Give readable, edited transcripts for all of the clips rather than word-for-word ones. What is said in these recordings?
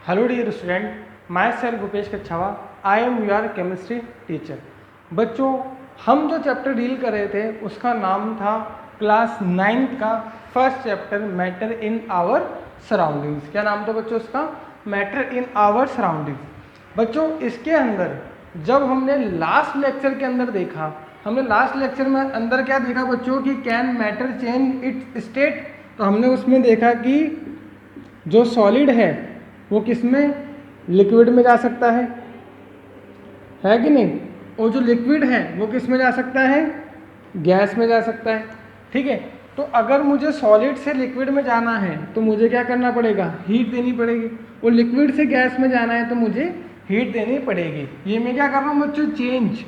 Hello dear student, myself Bhupesh Kachhawa, I am your chemistry teacher. बच्चों, हम जो chapter deal कर रहे थे उसका नाम था क्लास 9th का first chapter matter in our surroundings. क्या नाम था बच्चों उसका? Matter in our surroundings. बच्चों, इसके अंदर जब हमने लास्ट लेक्चर के अंदर देखा, हमने लास्ट लेक्चर में अंदर क्या देखा बच्चों कि can matter change its state. तो हमने उसमें देखा कि जो सॉलिड है वो किस में, लिक्विड में जा सकता है कि नहीं, और जो लिक्विड है वो किस में जा सकता है, गैस में जा सकता है। ठीक है, तो अगर मुझे सॉलिड से लिक्विड में जाना है तो मुझे क्या करना पड़ेगा, हीट देनी पड़ेगी, और लिक्विड से गैस में जाना है तो मुझे हीट देनी पड़ेगी। ये मैं क्या कर रहा हूँ बच्चों, चेंज।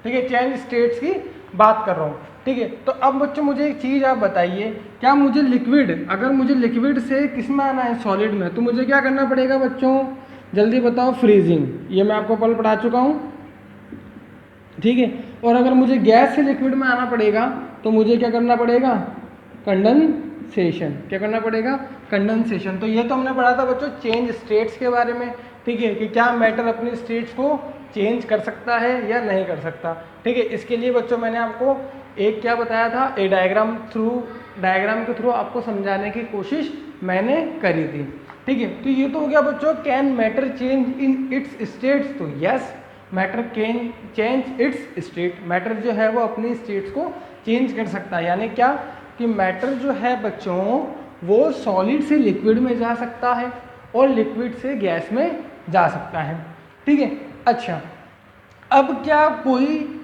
ठीक है, चेंज स्टेट्स की बात कर रहा हूँ। ठीक है, तो अब बच्चों मुझे एक चीज़ आप बताइए, क्या मुझे लिक्विड, अगर मुझे लिक्विड से किस में आना है, सॉलिड में, तो मुझे क्या करना पड़ेगा बच्चों, जल्दी बताओ। फ्रीजिंग, ये मैं आपको कल पढ़ा चुका हूँ। ठीक है, और अगर मुझे गैस से लिक्विड में आना पड़ेगा तो मुझे क्या करना पड़ेगा, कंडेंसेशन। क्या करना पड़ेगा, कंडेंसेशन। तो ये तो हमने पढ़ा था बच्चों चेंज स्टेट्स के बारे में। ठीक है, कि क्या मैटर अपनी स्टेट्स को चेंज कर सकता है या नहीं कर सकता। ठीक है, इसके लिए बच्चों मैंने आपको एक क्या बताया था, ए डायग्राम के थ्रू आपको समझाने की कोशिश मैंने करी थी। ठीक है, तो ये तो हो गया बच्चों can matter change in its states. तो yes, matter can change its state. Matter जो है वो अपनी स्टेट्स को चेंज कर सकता है। यानी क्या कि मैटर जो है बच्चों वो सॉलिड से लिक्विड में जा सकता है और लिक्विड से गैस में जा सकता है। ठीक है, अच्छा, अब क्या कोई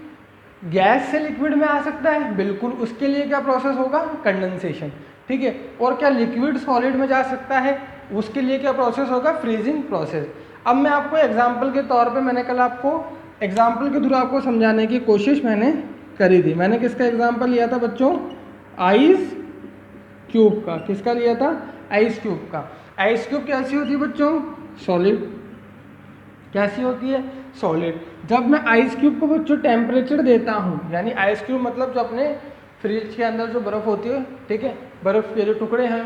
गैस से लिक्विड में आ सकता है? बिल्कुल। उसके लिए क्या प्रोसेस होगा, कंडेंसेशन। ठीक है, और क्या लिक्विड सॉलिड में जा सकता है? उसके लिए क्या प्रोसेस होगा, फ्रीजिंग प्रोसेस। अब मैं आपको एग्जाम्पल के तौर पे, मैंने कल आपको एग्जाम्पल के थ्रू आपको समझाने की कोशिश मैंने करी थी। मैंने किसका एग्जाम्पल लिया था बच्चों, आइस क्यूब का। किसका लिया था, आइस क्यूब का। आइस क्यूब कैसी होती है बच्चों, सॉलिड। कैसी होती है, सॉलिड। जब मैं आइस क्यूब को बच्चों टेम्परेचर देता हूँ, यानी आइस क्यूब मतलब जो अपने फ्रिज के अंदर जो बर्फ़ होती है, ठीक है, बर्फ़ के जो टुकड़े हैं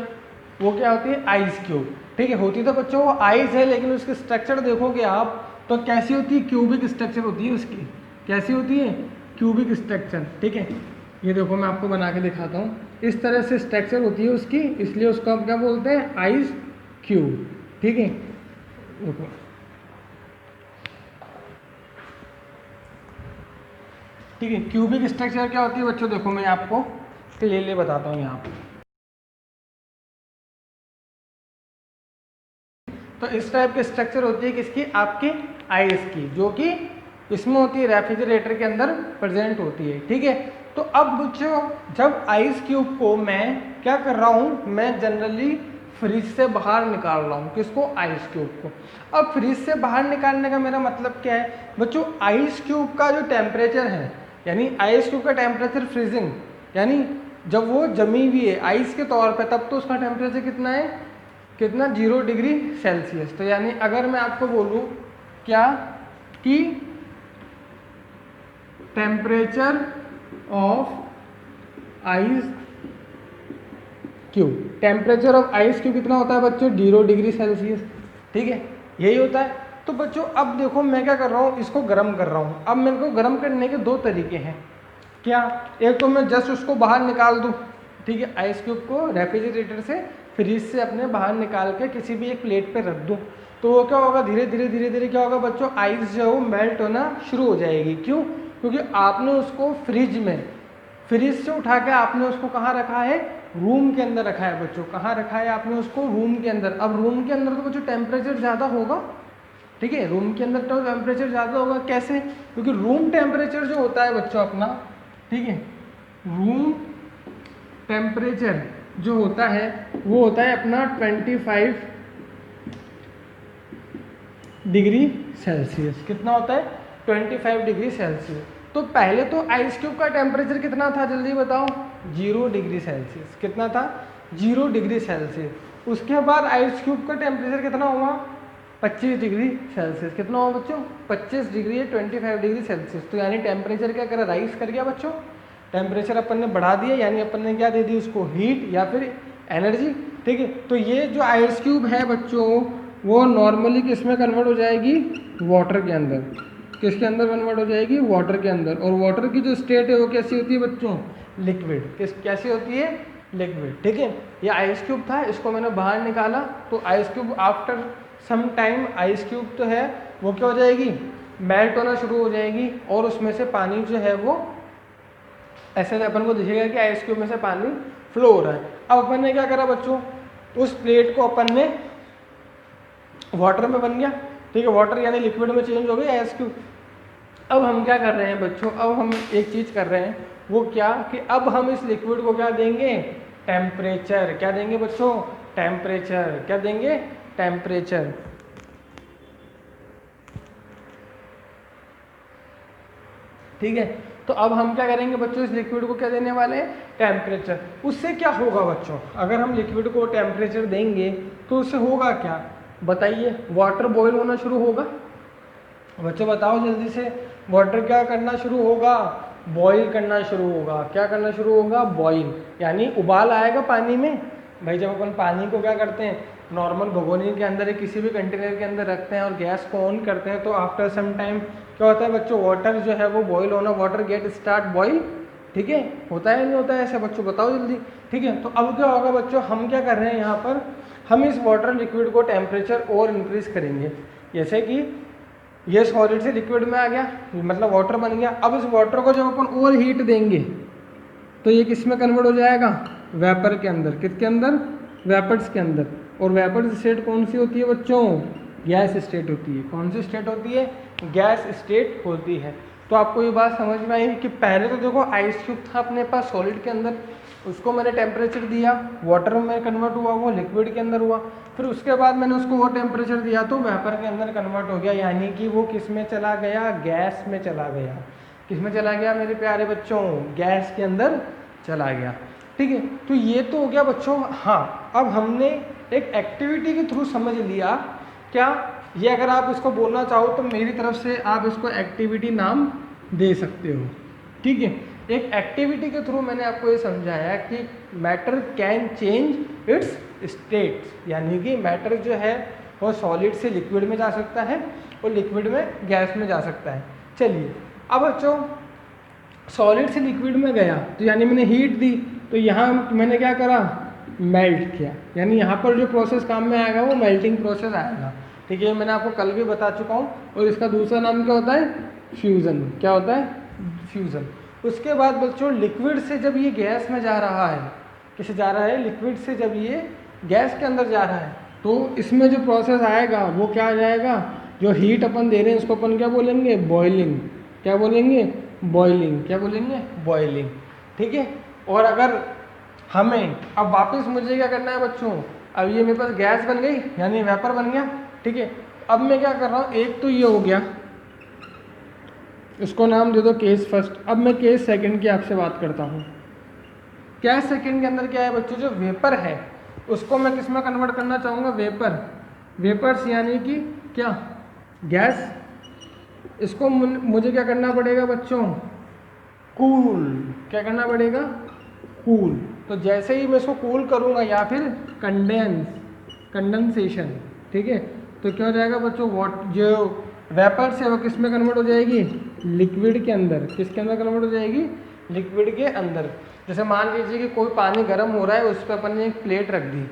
वो क्या होती है, आइस क्यूब। ठीक है, होती तो बच्चों वो आइस है, लेकिन उसकी स्ट्रक्चर देखोगे आप तो कैसी होती है, क्यूबिक स्ट्रक्चर होती है उसकी। कैसी होती है, क्यूबिक स्ट्रक्चर। ठीक है, ये देखो मैं आपको बना के दिखाता हूँ, इस तरह से स्ट्रक्चर होती है उसकी, इसलिए उसको हम क्या बोलते हैं, आइस क्यूब। ठीक है, देखो ठीक है, क्यूबिक स्ट्रक्चर क्या होती है बच्चों, देखो मैं आपको क्लियरली बताता हूँ यहाँ पे। तो इस टाइप की स्ट्रक्चर होती है किसकी, आपके आइस की, जो कि इसमें होती है, रेफ्रिजरेटर के अंदर प्रेजेंट होती है। ठीक है, तो अब बच्चों जब आइस क्यूब को मैं क्या कर रहा हूँ, मैं जनरली फ्रिज से बाहर निकाल रहा हूँ, किसको, आइस क्यूब को। अब फ्रिज से बाहर निकालने का मेरा मतलब क्या है बच्चों, आइस क्यूब का जो टेम्परेचर है, यानी आइस क्यूब का टेम्परेचर फ्रीजिंग, यानी जब वो जमी हुई है आइस के तौर पे, तब तो उसका टेम्परेचर कितना है, कितना, 0 डिग्री सेल्सियस। तो यानी अगर मैं आपको बोलूँ क्या कि temperature of ice cube, temperature of ice cube कितना होता है बच्चों, 0 डिग्री सेल्सियस। ठीक है, यही होता है। तो बच्चों अब देखो मैं क्या कर रहा हूँ, इसको गर्म कर रहा हूँ। अब मेरे को गर्म करने के दो तरीके हैं। क्या, एक तो मैं जस्ट उसको बाहर निकाल दूँ, ठीक है, आइस क्यूब को रेफ्रिजरेटर से, फ्रिज से अपने बाहर निकाल के किसी भी एक प्लेट पे रख दूँ, तो वो क्या होगा, धीरे धीरे क्या होगा बच्चों, आइस जो है वो मेल्ट होना शुरू हो जाएगी। क्यों, क्योंकि आपने उसको फ्रिज से उठा के आपने उसको कहाँ रखा है, रूम के अंदर रखा है बच्चों। कहाँ रखा है आपने उसको, रूम के अंदर। अब रूम के अंदर तो बच्चों टेम्परेचर ज़्यादा होगा। ठीक है, रूम के अंदर तो टेम्परेचर ज़्यादा होगा। कैसे, क्योंकि रूम टेम्परेचर जो होता है बच्चों अपना, ठीक है, रूम टेम्परेचर जो होता है वो होता है अपना 25 डिग्री सेल्सियस। कितना होता है, 25 डिग्री सेल्सियस। तो पहले तो आइस क्यूब का टेम्परेचर कितना था, जल्दी बताओ, 0 डिग्री सेल्सियस। कितना था, 0 डिग्री सेल्सियस। उसके बाद आइस क्यूब का टेम्परेचर कितना हुआ, 25 डिग्री सेल्सियस। कितना हुआ बच्चों, 25 डिग्री 25 डिग्री सेल्सियस। तो यानी टेम्परेचर क्या करा, राइज कर गया बच्चों, टेम्परेचर अपन ने बढ़ा दिया, यानी अपन ने क्या दे दी उसको, हीट या फिर एनर्जी। ठीक है, तो ये जो आइस क्यूब है बच्चों वो नॉर्मली किस में कन्वर्ट हो जाएगी, वाटर के अंदर। किसके अंदर कन्वर्ट हो जाएगी, वाटर के अंदर। और वाटर की जो स्टेट है वो कैसी होती है बच्चों, लिक्विड। कैसी होती है, लिक्विड। ठीक है, ये आइस क्यूब था, इसको मैंने बाहर निकाला, तो ice cube after some time ice cube तो है वो क्या हो जाएगी, मेल्ट होना शुरू हो जाएगी, और उसमें से पानी जो है वो ऐसे अपन को दिखेगा कि आइस क्यूब में से पानी फ्लो हो रहा है। अब अपन ने क्या करा बच्चों, उस प्लेट को अपन ने वाटर में बन गया। ठीक है, वाटर यानी लिक्विड में चेंज हो गई आइस क्यूब। अब हम क्या कर रहे हैं बच्चों, अब हम एक चीज़ कर रहे हैं, वो क्या कि अब हम इस लिक्विड को क्या देंगे, टेम्परेचर। क्या देंगे बच्चों, टेम्परेचर। क्या देंगे, टेम्परेचर। ठीक है, तो अब हम क्या करेंगे बच्चों, इस लिक्विड को क्या देने वाले हैं, टेम्परेचर। उससे क्या होगा बच्चों, अगर हम लिक्विड को टेम्परेचर देंगे तो उससे होगा क्या बताइए, वाटर बॉईल होना शुरू होगा। बच्चों बताओ जल्दी से, वाटर क्या करना शुरू होगा, बॉईल करना शुरू होगा। क्या करना शुरू होगा, बॉईल, यानी उबाल आएगा पानी में। भाई जब अपन पानी को क्या करते हैं, नॉर्मल भगोनी के अंदर या किसी भी कंटेनर के अंदर रखते हैं और गैस को ऑन करते हैं, तो आफ्टर सम टाइम क्या होता है बच्चों, वाटर जो है वो बॉईल होना, वाटर गेट स्टार्ट बॉईल। ठीक है, होता है नहीं होता है ऐसा बच्चों, बताओ जल्दी। ठीक है, तो अब क्या होगा बच्चों, हम क्या कर रहे हैं यहाँ पर, हम इस वाटर लिक्विड को टेम्परेचर और इंक्रीज करेंगे। जैसे कि ये सॉलिड से लिक्विड में आ गया, मतलब वाटर बन गया। अब इस वाटर को जब अपन और हीट देंगे तो ये किस में कन्वर्ट हो जाएगा, वेपर के अंदर। किसके अंदर, वेपर्स के अंदर। और वेपर्स स्टेट कौन सी होती है बच्चों, गैस स्टेट होती है। कौन सी स्टेट होती है, गैस स्टेट होती है। तो आपको ये बात समझ में आई कि पहले तो देखो आइस क्यूब था अपने पास सॉलिड के अंदर, उसको मैंने टेम्परेचर दिया, वाटर में कन्वर्ट हुआ, वो लिक्विड के अंदर हुआ। फिर उसके बाद मैंने उसको वो टेम्परेचर दिया तो वेपर के अंदर कन्वर्ट हो गया, यानी कि वो किस में चला गया, गैस में चला गया। किस में चला गया मेरे प्यारे बच्चों, गैस के अंदर चला गया। ठीक है, तो ये तो हो गया बच्चों। हाँ, अब हमने एक एक्टिविटी के थ्रू समझ लिया क्या, ये अगर आप इसको बोलना चाहो तो मेरी तरफ से आप इसको एक्टिविटी नाम दे सकते हो। ठीक है, एक एक्टिविटी के थ्रू मैंने आपको ये समझाया कि matter can change it's states, यानी कि मैटर जो है वो सॉलिड से लिक्विड में जा सकता है और लिक्विड में गैस में जा सकता है। चलिए, अब बच्चों सॉलिड से लिक्विड में गया तो यानी मैंने हीट दी, तो यहाँ मैंने क्या करा, मेल्ट किया, यानी यहाँ पर जो प्रोसेस काम में आएगा वो मेल्टिंग प्रोसेस आएगा। ठीक है, मैंने आपको कल भी बता चुका हूँ। और इसका दूसरा नाम क्या होता है, फ्यूज़न। क्या होता है, फ्यूज़न। उसके बाद बच्चों लिक्विड से जब ये गैस में जा रहा है, किसे जा रहा है, लिक्विड से जब ये गैस के अंदर जा रहा है, तो इसमें जो प्रोसेस आएगा वो क्या आ जाएगा, जो हीट अपन दे रहे हैं उसको अपन क्या बोलेंगे, बॉइलिंग। क्या बोलेंगे, बॉइलिंग। क्या बोलेंगे, बॉइलिंग। ठीक है, और अगर हमें अब वापस मुझे क्या करना है बच्चों, अब ये मेरे पास गैस बन गई यानी वेपर बन गया। ठीक है, अब मैं क्या कर रहा हूँ, एक तो ये हो गया, इसको नाम दे दो केस फर्स्ट। अब मैं केस सेकंड की आपसे बात करता हूँ। केस सेकंड के अंदर क्या है बच्चों, जो वेपर है उसको मैं किस में कन्वर्ट करना चाहूँगा, वेपर। वेपर्स यानी कि क्या, गैस। इसको मुझे क्या करना पड़ेगा बच्चों, कूल। क्या करना पड़ेगा, कूल। तो जैसे ही मैं इसको कूल करूँगा या फिर कंडेंसेशन, ठीक है, तो क्या हो जाएगा बच्चों, जो वेपर से वो किस में कन्वर्ट हो जाएगी, लिक्विड के अंदर। किसके अंदर कन्वर्ट हो जाएगी, लिक्विड के अंदर। जैसे मान लीजिए कि कोई पानी गर्म हो रहा है, उस पर अपन ने एक प्लेट रख दी।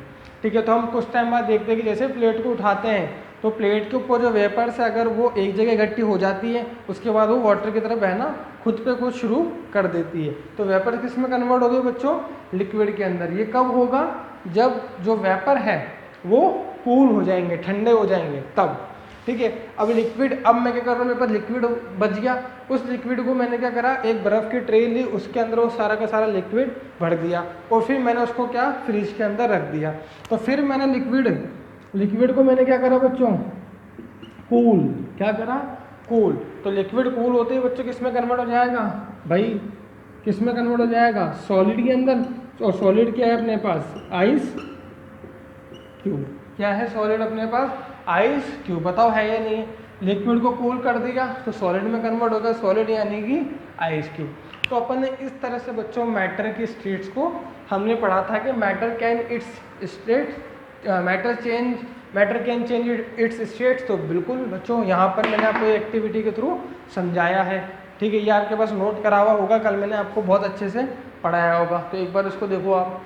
ठीक है, तो हम कुछ टाइम बाद देखते हैं कि जैसे प्लेट को उठाते हैं तो प्लेट के ऊपर जो वेपर से अगर वो एक जगह इकट्ठी हो जाती है, उसके बाद वो वाटर की तरफ बहना खुद पे खुद शुरू कर देती है। तो वेपर किस में कन्वर्ट हो गई बच्चों, लिक्विड के अंदर। ये कब होगा, जब जो वेपर है वो कूल हो जाएंगे, ठंडे हो जाएंगे तब। ठीक है, अब लिक्विड, अब मैं क्या कर रहा हूँ, मेरे पास लिक्विड बच गया। उस लिक्विड को मैंने क्या करा, एक बर्फ़ की ट्रे ली, उसके अंदर वो सारा का सारा लिक्विड भर दिया और फिर मैंने उसको क्या, फ्रिज के अंदर रख दिया। तो फिर मैंने लिक्विड को मैंने क्या करा बच्चों, कूल। क्या करा, कूल। तो लिक्विड कूल होते ही बच्चों किस में कन्वर्ट हो जाएगा भाई, किस में कन्वर्ट हो जाएगा, सॉलिड के अंदर। और सॉलिड क्या है अपने पास, आइस क्यूब। क्या है सॉलिड अपने पास, आइस क्यूब। बताओ है या नहीं, लिक्विड को कूल कर दिया तो सॉलिड में कन्वर्ट होगा, सॉलिड यानी कि आइस क्यूब। तो अपन ने इस तरह से बच्चों मैटर की स्टेट्स को हमने पढ़ा था कि matter can can change it's states. तो बिल्कुल बच्चों यहाँ पर मैंने आपको एक्टिविटी के थ्रू समझाया है, ठीक है। ये आपके पास नोट करा हुआ होगा, कल मैंने आपको बहुत अच्छे से पढ़ाया होगा, तो एक बार इसको देखो आप।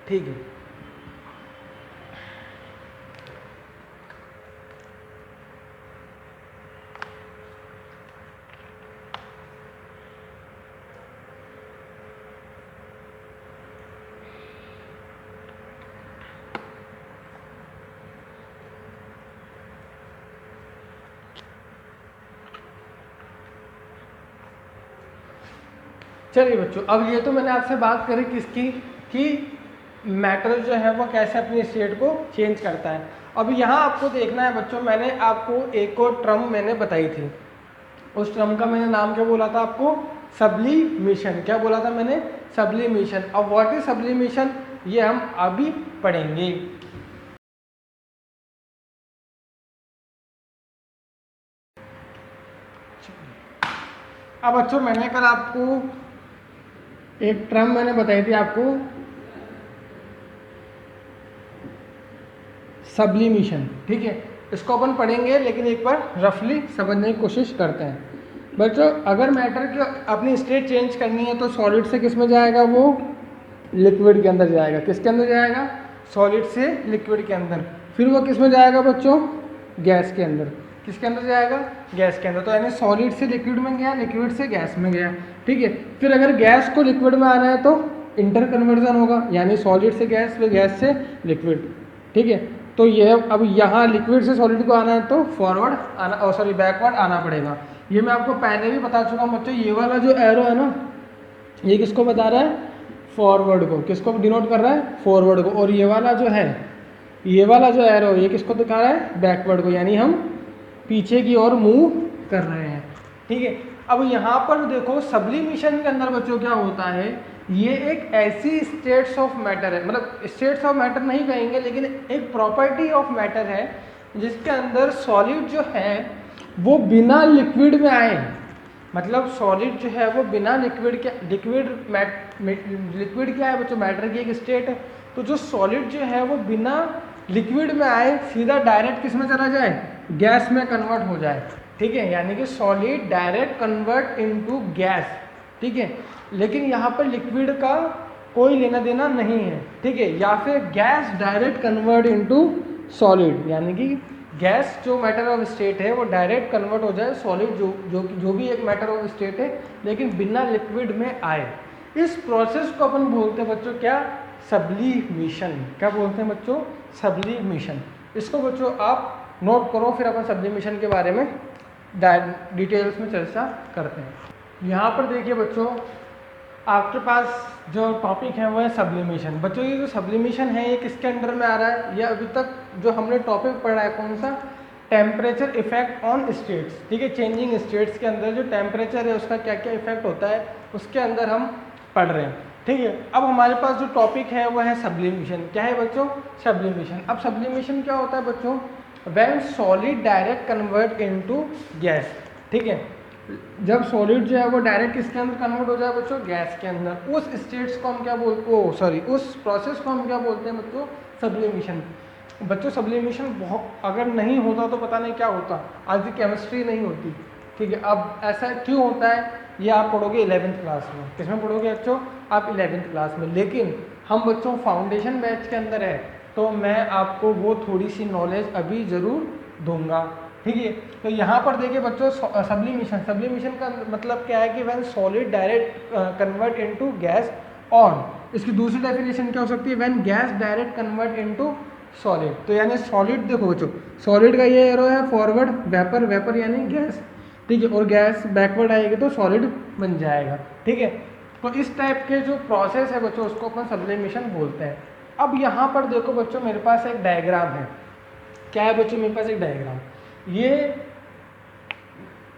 ठीक है, चलिए बच्चों, अब ये तो मैंने आपसे बात करी किसकी, कि मैटर जो है वो कैसे अपनी स्टेट को चेंज करता है। अब यहाँ आपको देखना है बच्चों, मैंने आपको एक और टर्म मैंने बताई थी, उस टर्म का मैंने नाम क्या बोला था आपको, सब्लिमेशन। क्या बोला था मैंने, सब्लिमेशन। अब व्हाट इज सब्लिमेशन, ये हम अभी पढ़ेंगे। अब बच्चों मैंने कल आपको एक टर्म मैंने बताई थी आपको, सब्लिमेशन, ठीक है। इसको अपन पढ़ेंगे, लेकिन एक बार रफली समझने की कोशिश करते हैं। बच्चों अगर मैटर की अपनी स्टेट चेंज करनी है तो सॉलिड से किस में जाएगा, वो लिक्विड के अंदर जाएगा। किसके अंदर जाएगा, सॉलिड से लिक्विड के अंदर। फिर वो किस में जाएगा बच्चों, गैस के अंदर। किसके अंदर जाएगा, गैस के अंदर। तो यानी सॉलिड से लिक्विड में गया, लिक्विड से गैस में गया, ठीक है। फिर अगर गैस को लिक्विड में आना है तो इंटर कन्वर्जन होगा, यानी सॉलिड से गैस, फिर गैस से लिक्विड, ठीक है। तो ये अब यहाँ लिक्विड से सॉलिड को आना है तो फॉरवर्ड आना, सॉरी बैकवर्ड आना पड़ेगा। ये मैं आपको पहले भी बता चुका हूँ बच्चों, ये वाला जो एरो है ना, ये किसको बता रहा है, फॉरवर्ड को। किसको डिनोट कर रहा है, फॉरवर्ड को। और ये वाला जो है, ये वाला जो एरो, ये किसको दिखा रहा है, बैकवर्ड को, यानी हम पीछे की ओर मूव कर रहे हैं, ठीक है। अब यहाँ पर देखो सब्लिमेशन के अंदर बच्चों क्या होता है, ये एक ऐसी स्टेट्स ऑफ मैटर है, मतलब स्टेट्स ऑफ मैटर नहीं कहेंगे, लेकिन एक प्रॉपर्टी ऑफ मैटर है जिसके अंदर सॉलिड जो है वो बिना लिक्विड में आए। मतलब सॉलिड जो है वो बिना लिक्विड के, लिक्विड क्या है बच्चों, मैटर की एक स्टेट है। तो जो सॉलिड जो है वो बिना लिक्विड में आए, सीधा डायरेक्ट किस में चला जाए, गैस में कन्वर्ट हो जाए, ठीक है। यानी कि solid direct convert into gas, ठीक है। लेकिन यहाँ पर लिक्विड का कोई लेना देना नहीं है, ठीक है। या फिर gas direct convert into solid, यानी कि गैस जो मैटर ऑफ स्टेट है वो डायरेक्ट कन्वर्ट हो जाए सॉलिड, जो भी एक मैटर ऑफ स्टेट है, लेकिन बिना लिक्विड में आए। इस प्रोसेस को अपन बोलते हैं बच्चों क्या, सब्लिमेशन। क्या बोलते हैं बच्चों, सब्लिमेशन। इसको बच्चों आप नोट करो, फिर अपन सब्लिमेशन के बारे में डिटेल्स में चर्चा करते हैं। यहाँ पर देखिए बच्चों, आपके पास जो टॉपिक है वो है सब्लिमेशन। बच्चों ये जो सब्लिमेशन है ये किसके अंडर में आ रहा है, ये अभी तक जो हमने टॉपिक पढ़ा है कौन सा, टेम्परेचर इफेक्ट ऑन स्टेट्स, ठीक है। चेंजिंग स्टेट्स के अंदर जो टेम्परेचर है उसका क्या क्या इफेक्ट होता है उसके अंदर हम पढ़ रहे हैं, ठीक है। अब हमारे पास जो टॉपिक है वो है सब्लिमेशन। क्या है बच्चों, सब्लिमेशन। अब सब्लिमेशन क्या होता है बच्चों, when solid direct convert into gas, ठीक है। जब सॉलिड जो है वो डायरेक्ट किसके अंदर कन्वर्ट हो जाए बच्चों, गैस के अंदर, उस स्टेट्स को हम क्या बोलते हैं, उस प्रोसेस को हम क्या बोलते हैं बच्चों, सब्लिमेशन। बच्चों सब्लिमेशन बहुत, अगर नहीं होता तो पता नहीं क्या होता, आज की केमिस्ट्री नहीं होती, ठीक है। अब ऐसा क्यों होता है ये आप पढ़ोगे 11th क्लास में। किसमें पढ़ोगे बच्चों, आप 11th क्लास में। लेकिन हम बच्चों फाउंडेशन बैच के अंदर है, तो मैं आपको वो थोड़ी सी नॉलेज अभी ज़रूर दूंगा, ठीक है। तो यहाँ पर देखिए बच्चों, सब्लिमेशन का मतलब क्या है कि when solid direct convert into gas, और इसकी दूसरी डेफिनेशन क्या हो सकती है, when gas direct convert into solid. तो यानी सॉलिड देखो बच्चों, सॉलिड का ये एरो है फॉरवर्ड, वेपर, वेपर यानी गैस, ठीक है, और गैस बैकवर्ड आएगी तो सॉलिड बन जाएगा। ठीक है, तो इस टाइप के जो प्रोसेस है बच्चों उसको अपन सब्लिमेशन बोलते हैं। अब यहाँ पर देखो बच्चों मेरे पास एक डायग्राम है। क्या है बच्चों मेरे पास एक डायग्राम, ये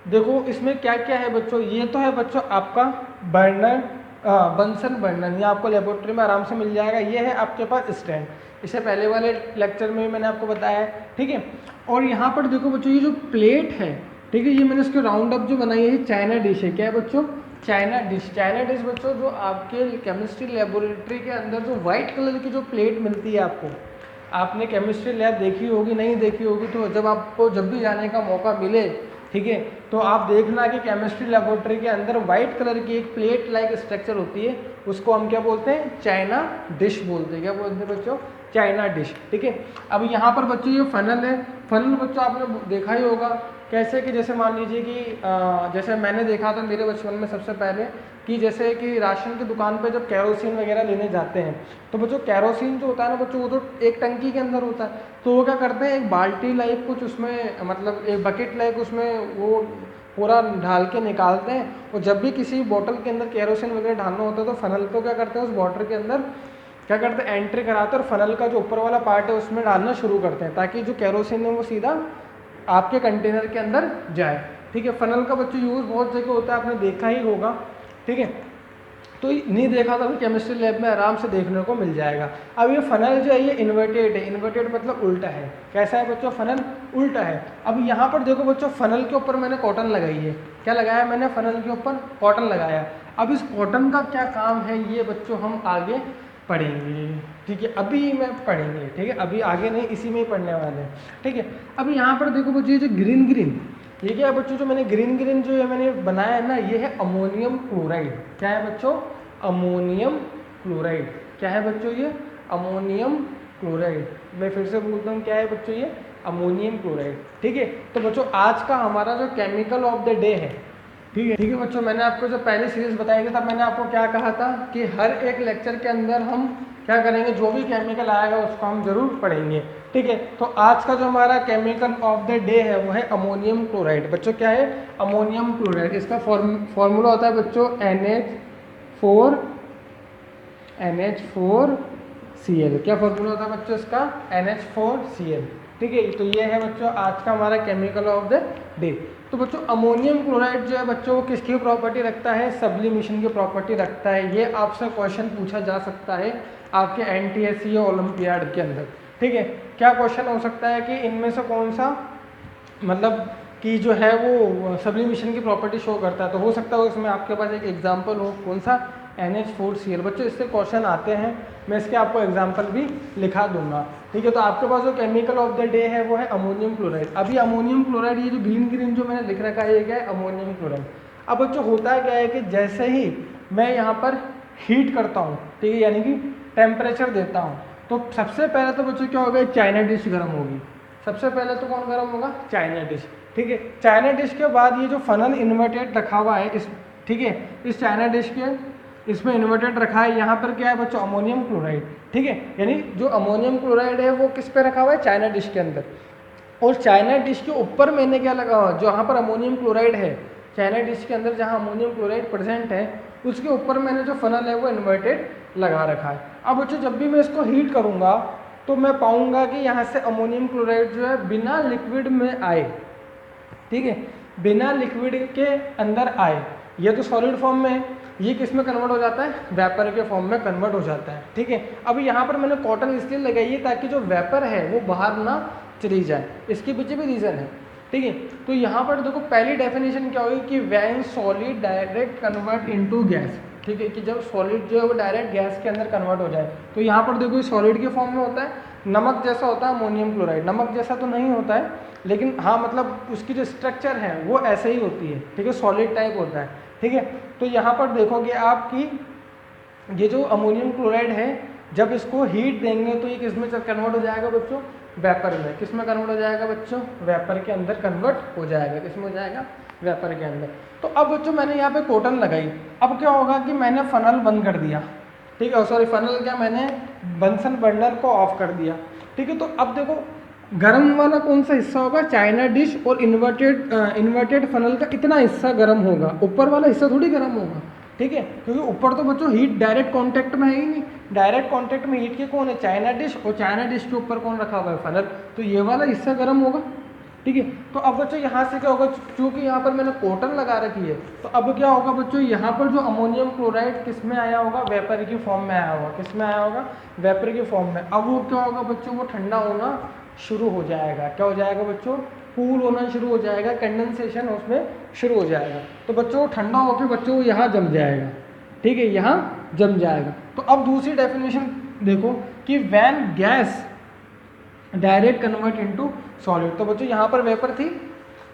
देखो इसमें क्या क्या है बच्चों। ये तो है बच्चों आपका बर्नर, बंसन बर्नर, ये आपको लेबोरेटरी में आराम से मिल जाएगा। ये है आपके पास स्टैंड, इसे पहले वाले लेक्चर में भी मैंने आपको बताया है। ठीक है, और यहाँ पर देखो बच्चों ये जो प्लेट है, ठीक है, ये मैंने इसको राउंड अप जो बनाई है, चाइना डिश है। क्या है बच्चों, चाइना डिश। चाइना डिश बच्चों जो आपके केमिस्ट्री लेबोरेटरी के अंदर जो व्हाइट कलर की जो प्लेट मिलती है आपको, आपने केमिस्ट्री लैब देखी होगी, नहीं देखी होगी तो जब आपको जब भी जाने का मौका मिले, ठीक है, तो आप देखना कि केमिस्ट्री लेबोरेटरी के अंदर वाइट कलर की एक प्लेट लाइक स्ट्रक्चर होती है, उसको हम क्या बोलते हैं, चाइना डिश बोलते हैं। क्या बोलते हैं बच्चों, चाइना डिश। ठीक है, अब यहाँ पर बच्चों ये फनल है। फनल बच्चों आपने देखा ही होगा कैसे कि जैसे मान लीजिए कि जैसे मैंने देखा था मेरे बचपन में सबसे पहले कि जैसे कि राशन की दुकान पे जब कैरोसिन वगैरह लेने जाते हैं तो बच्चों कैरोसिन जो होता है ना बच्चों वो तो एक टंकी के अंदर होता है, तो वो क्या करते हैं एक बाल्टी लाइक कुछ उसमें मतलब एक बकेट लाइक उसमें वो पूरा ढाल के निकालते हैं, और जब भी किसी बोतल के अंदर कैरोसिन वगैरह डालना होता है तो फनल को क्या करते हैं उस वाटर के अंदर क्या करते हैं एंट्री कराते हैं और फनल का जो ऊपर वाला पार्ट है उसमें डालना शुरू करते हैं ताकि जो कैरोसिन है वो सीधा आपके कंटेनर के अंदर जाए। ठीक है, फनल का बच्चों यूज़ बहुत जगह होता है, आपने देखा ही होगा। ठीक है, तो नहीं देखा तो केमिस्ट्री लैब में आराम से देखने को मिल जाएगा। अब ये फनल जो है ये इन्वर्टेड है, इन्वर्टेड मतलब उल्टा है। कैसा है बच्चों, फनल उल्टा है। अब यहाँ पर देखो बच्चों फनल के ऊपर मैंने कॉटन लगाई है। क्या लगाया मैंने, फनल के ऊपर कॉटन लगाया। अब इस कॉटन का क्या काम है ये बच्चों हम आगे पढ़ेंगे। ठीक है, अभी मैं पढ़ेंगे। ठीक है, अभी आगे नहीं, इसी में ही पढ़ने वाले हैं। ठीक है, अब यहाँ पर देखो बच्चों ये जो ग्रीन ग्रीन ये क्या है बच्चों, जो मैंने ग्रीन ग्रीन जो ये मैंने बनाया है ना, ये है अमोनियम क्लोराइड। क्या है बच्चों, अमोनियम क्लोराइड। क्या है बच्चों, ये अमोनियम क्लोराइड। मैं फिर से बोलता हूँ क्या है बच्चों, ये अमोनियम क्लोराइड। ठीक है, तो बच्चों आज का हमारा जो केमिकल ऑफ द डे है, ठीक है बच्चों, मैंने आपको जो पहली सीरीज बताई थी तब मैंने आपको क्या कहा था कि हर एक लेक्चर के अंदर हम क्या करेंगे, जो भी केमिकल आएगा उसको हम जरूर पढ़ेंगे। ठीक है, तो आज का जो हमारा केमिकल ऑफ द डे है वो है अमोनियम क्लोराइड। बच्चों क्या है, अमोनियम क्लोराइड। इसका फॉर्मूला होता है बच्चों NH4Cl। क्या फॉर्मूला होता है बच्चों इसका, NH4Cl। ठीक है, तो ये है बच्चों आज का हमारा केमिकल ऑफ द डे। तो बच्चों अमोनियम क्लोराइड जो है बच्चों वो किसकी प्रॉपर्टी रखता है, सब्लिमेशन की प्रॉपर्टी रखता है। ये आपसे क्वेश्चन पूछा जा सकता है आपके NTSE या ओलंपियाड के अंदर। ठीक है, क्या क्वेश्चन हो सकता है कि इनमें से कौन सा मतलब कि जो है वो सब्लिमेशन की प्रॉपर्टी शो करता है, तो हो सकता है उसमें आपके पास एक एग्जाम्पल हो, कौन सा, NH4Cl। बच्चों इससे क्वेश्चन आते हैं, मैं इसके आपको एग्जाम्पल भी लिखा दूंगा। ठीक है, तो आपके पास जो केमिकल ऑफ द डे है वो है अमोनियम क्लोराइड। अभी अमोनियम क्लोराइड ये जो ग्रीन ग्रीन जो मैंने लिख रखा है ये क्या है, अमोनियम क्लोराइड। अब बच्चों होता क्या है कि जैसे ही मैं यहाँ पर हीट करता हूँ, ठीक है, यानी कि टेम्परेचर देता हूँ, तो सबसे पहले तो बच्चों क्या होगा, चाइना डिश गर्म होगी। सबसे पहले तो कौन गर्म होगा, चाइना डिश। ठीक है, चाइना डिश के बाद ये जो फनल इन्वर्टेड रखा हुआ है इस, ठीक है, इस चाइना डिश के इसमें इन्वर्टेड रखा है, यहाँ पर क्या है बच्चों, अमोनियम क्लोराइड। ठीक है, यानी जो अमोनियम क्लोराइड है वो किस पे रखा हुआ है, चाइना डिश के अंदर। और चाइना डिश के ऊपर मैंने क्या लगा हुआ, जो यहाँ पर अमोनियम क्लोराइड है चाइना डिश के अंदर जहाँ अमोनियम क्लोराइड प्रेजेंट है उसके ऊपर मैंने जो फनल है वो इन्वर्टेड लगा रखा है। अब बच्चों जब भी मैं इसको हीट करूँगा तो मैं पाऊँगा कि यहाँ से अमोनियम क्लोराइड जो है बिना लिक्विड में आए। ठीक है, बिना लिक्विड के अंदर आए। ये तो सॉलिड फॉर्म में है, ये किस में कन्वर्ट हो जाता है, वेपर के फॉर्म में कन्वर्ट हो जाता है। ठीक है, अब यहाँ पर मैंने कॉटन इसलिए लगाई है ताकि जो वेपर है वो बाहर ना चली जाए, इसके पीछे भी रीज़न है। ठीक है, तो यहाँ पर देखो पहली डेफिनेशन क्या होगी कि when solid direct convert into gas. ठीक है, कि जब सॉलिड जो है वो डायरेक्ट गैस के अंदर कन्वर्ट हो जाए, तो यहाँ पर देखो सॉलिड के फॉर्म में होता है, नमक जैसा होता है अमोनियम क्लोराइड। नमक जैसा तो नहीं होता है लेकिन हाँ मतलब उसकी जो स्ट्रक्चर है वो ऐसे ही होती है। ठीक है, सॉलिड टाइप होता है। ठीक है, तो यहाँ पर देखोगे आप कि ये जो अमोनियम क्लोराइड है जब इसको हीट देंगे तो ये किस में कन्वर्ट हो जाएगा बच्चों, वेपर में। किस में कन्वर्ट हो जाएगा बच्चों, वेपर के अंदर कन्वर्ट हो जाएगा। किस में हो जाएगा, वेपर के अंदर। तो अब बच्चों मैंने यहाँ पे कॉटन लगाई, अब क्या होगा कि मैंने फनल बंद कर दिया। ठीक है, सॉरी फनल क्या, मैंने बंसन बर्नर को ऑफ कर दिया। ठीक है, तो अब देखो गर्म वाला कौन सा हिस्सा होगा, चाइना डिश और इन्वर्टेड फनल का इतना हिस्सा गर्म होगा, ऊपर वाला हिस्सा थोड़ी गर्म होगा, ठीक है, क्योंकि ऊपर तो बच्चों हीट डायरेक्ट कांटेक्ट में है ही नहीं, डायरेक्ट कांटेक्ट में हीट के कौन है, चाइना डिश, और चाइना डिश के ऊपर कौन रखा हुआ है, फनल, तो ये वाला हिस्सा गर्म होगा, ठीक है। तो अब बच्चों यहाँ से क्या होगा, क्योंकि यहाँ पर मैंने कॉटन लगा रखी है, तो अब क्या होगा बच्चों, यहाँ पर जो अमोनियम क्लोराइड किस में आया होगा, वेपर की फॉर्म में आया होगा, किस में आया होगा, वेपर की फॉर्म में। अब वो क्या होगा बच्चों, वो ठंडा होना शुरू हो जाएगा, क्या हो जाएगा बच्चों, कूल होना शुरू हो जाएगा, कंडेंसेशन उसमें शुरू हो जाएगा, तो बच्चों ठंडा होकर बच्चों यहाँ जम जाएगा, ठीक है, यहाँ जम जाएगा। तो अब दूसरी डेफिनेशन देखो कि when gas direct convert into solid, तो बच्चों यहाँ पर वेपर थी,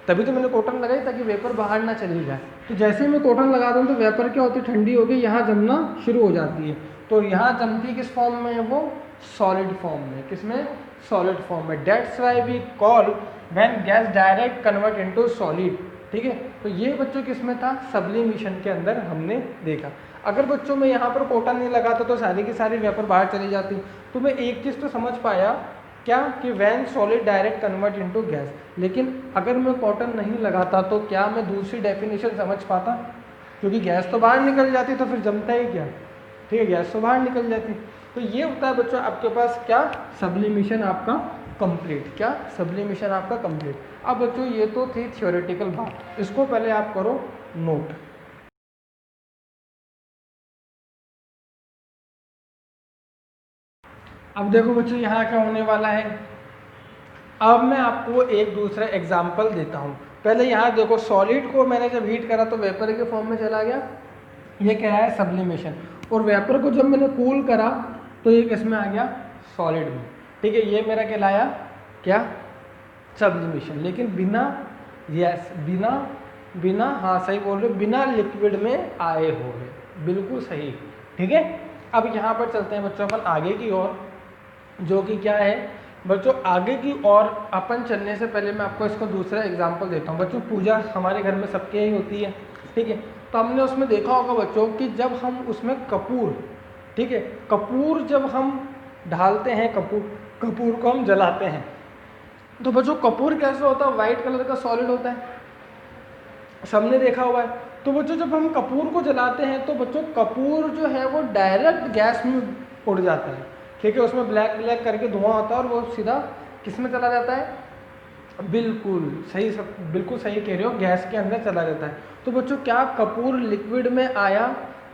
तभी तो मैंने कॉटन लगाई ताकि वेपर बाहर ना चली जाए, तो जैसे ही मैं कॉटन लगा दूँ तो वेपर क्या होती है, ठंडी होकर यहाँ जमना शुरू हो जाती है, तो यहाँ जमती किस फॉर्म में है, वो सॉलिड फॉर्म में, किसमें, सॉलिड फॉर्म में। That's why we call when gas direct convert into solid, ठीक है। तो ये बच्चों किसमें था, सब्लिमेशन के अंदर हमने देखा। अगर बच्चों में यहाँ पर कॉटन नहीं लगाता तो सारी की सारी वेपर बाहर चली जाती, तो मैं एक चीज़ तो समझ पाया क्या, कि when solid direct convert into gas, लेकिन अगर मैं कॉटन नहीं लगाता तो क्या मैं दूसरी डेफिनेशन समझ पाता, क्योंकि गैस तो बाहर निकल जाती तो फिर जमता ही क्या, ठीक है, गैस तो बाहर निकल जाती। तो ये होता है बच्चों आपके पास क्या, सब्लिमेशन आपका कंप्लीट, क्या सब्लिमेशन आपका कंप्लीट। अब बच्चों ये तो थी थियोरेटिकल बात, इसको पहले आप करो नोट। अब देखो बच्चों यहाँ क्या होने वाला है, अब मैं आपको एक दूसरा एग्जाम्पल देता हूँ। पहले यहाँ देखो, सॉलिड को मैंने जब हीट करा तो वेपर के फॉर्म में चला गया, ये क्या है, सब्लिमेशन, और वेपर को जब मैंने कूल करा तो ये किस में आ गया, सॉलिड में, ठीक है, ये मेरा कहलाया क्या, सब्लिमेशन। लेकिन बिना, यस बिना, बिना, हाँ सही बोल रहे, बिना लिक्विड में आए हुए, बिल्कुल सही, ठीक है। अब यहाँ पर चलते हैं बच्चों अपन आगे की ओर, जो कि क्या है बच्चों, आगे की ओर अपन चलने से पहले मैं आपको इसको दूसरा एग्जाम्पल देता हूँ। बच्चों पूजा हमारे घर में सबके ही होती है, ठीक है, तो हमने उसमें देखा होगा बच्चों कि जब हम उसमें कपूर, ठीक है, कपूर जब हम ढालते हैं, कपूर को हम जलाते हैं, तो बच्चों कपूर कैसे होता है, वाइट कलर का सॉलिड होता है, सबने देखा हुआ है। तो बच्चों जब हम कपूर को जलाते हैं तो बच्चों कपूर जो है वो डायरेक्ट गैस में उड़ जाता है, ठीक है, उसमें ब्लैक ब्लैक करके धुआं होता है और वो सीधा किस में चला जाता है, बिल्कुल सही, सब बिल्कुल सही कह रहे हो, गैस के अंदर चला जाता है। तो बच्चों क्या कपूर लिक्विड में आया,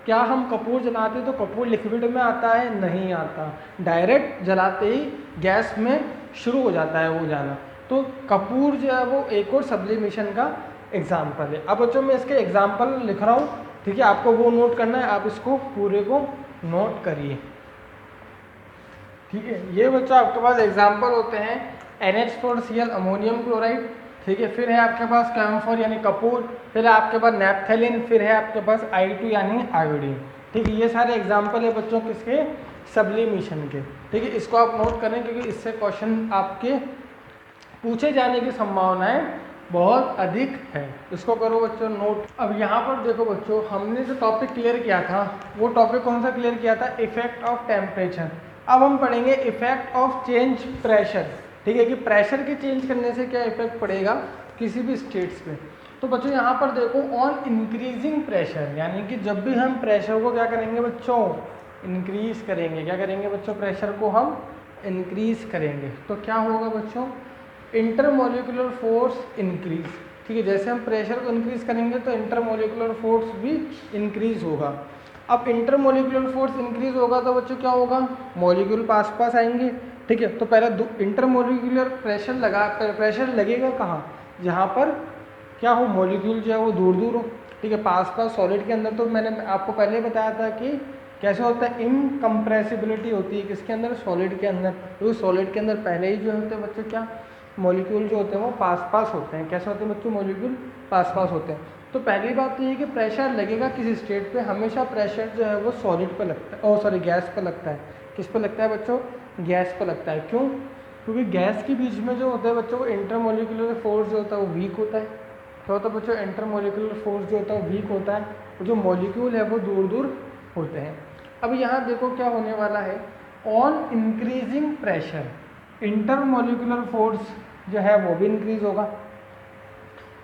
क्या हम कपूर जलाते तो कपूर लिक्विड में आता है, नहीं आता, डायरेक्ट जलाते ही गैस में शुरू हो जाता है वो जाना। तो कपूर जो है वो एक और सब्लिमेशन का एग्जाम्पल है। अब बच्चों मैं इसके एग्जाम्पल लिख रहा हूँ, ठीक है, आपको वो नोट करना है, आप इसको पूरे को नोट करिए, ठीक है। ये बच्चों आपके पास एग्जाम्पल होते हैं NH4Cl अमोनियम क्लोराइड, ठीक है, फिर है आपके पास कैम्फोर यानी कपूर, फिर है आपके पास नैप्थेलिन, फिर है आपके पास I2 यानी आयोडीन, ठीक है। ये सारे एग्जाम्पल है बच्चों किसके, सब्लिमेशन के, ठीक है। इसको आप नोट करें क्योंकि इससे क्वेश्चन आपके पूछे जाने की संभावनाएं बहुत अधिक है, इसको करो बच्चों नोट। अब यहाँ पर देखो बच्चों, हमने जो टॉपिक क्लियर किया था वो टॉपिक कौन सा क्लियर किया था, इफेक्ट ऑफ टेम्परेचर। अब हम पढ़ेंगे इफेक्ट ऑफ चेंज प्रेशर, ठीक है, कि प्रेशर के चेंज करने से क्या इफेक्ट पड़ेगा किसी भी स्टेट्स पे। तो बच्चों यहाँ पर देखो, ऑन इंक्रीजिंग प्रेशर, यानी कि जब भी हम प्रेशर को क्या करेंगे बच्चों, इंक्रीज करेंगे, क्या करेंगे बच्चों, प्रेशर को हम इंक्रीज करेंगे, तो क्या होगा बच्चों, इंटरमोलिकुलर फोर्स इंक्रीज, ठीक है, जैसे हम प्रेशर को इंक्रीज करेंगे तो इंटरमोलिकुलर फोर्स भी इंक्रीज होगा। अब इंटरमोलिकुलर फोर्स इंक्रीज होगा तो बच्चों क्या होगा, मॉलिक्यूल पास पास आएंगे, ठीक है। तो पहले इंटरमोलिकुलर प्रेशर लगेगा कहाँ, जहाँ पर क्या हो, मॉलिक्यूल जो है वो दूर दूर हो, ठीक है, पास पास सॉलिड के अंदर। तो मैंने आपको पहले बताया था कि कैसे होता है, इनकम्प्रेसिबिलिटी होती है किसके अंदर, सॉलिड के अंदर। तो सॉलिड के अंदर पहले ही जो होते हैं बच्चों क्या, मॉलिक्यूल जो होते हैं वो पास पास होते हैं, कैसे होते हैं बच्चों, मॉलिक्यूल पास पास होते हैं। तो पहली बात तो ये कि प्रेशर लगेगा किसी स्टेट पे, हमेशा प्रेशर जो है वो सॉलिड पे लगता है, सॉरी गैस पे लगता है। किस पे लगता है बच्चों, गैस पे लगता है। क्यों, क्योंकि गैस के बीच में जो होता है बच्चों, वो इंटरमोलिकुलर फोर्स जो होता है वो वीक होता है। क्या होता है बच्चों, इंटरमोलिकुलर फोर्स जो होता है वो वीक होता है, और जो मॉलिक्यूल है वो दूर दूर होते हैं। अब यहाँ देखो क्या होने वाला है, on increasing pressure, intermolecular force जो है वो भी इंक्रीज होगा।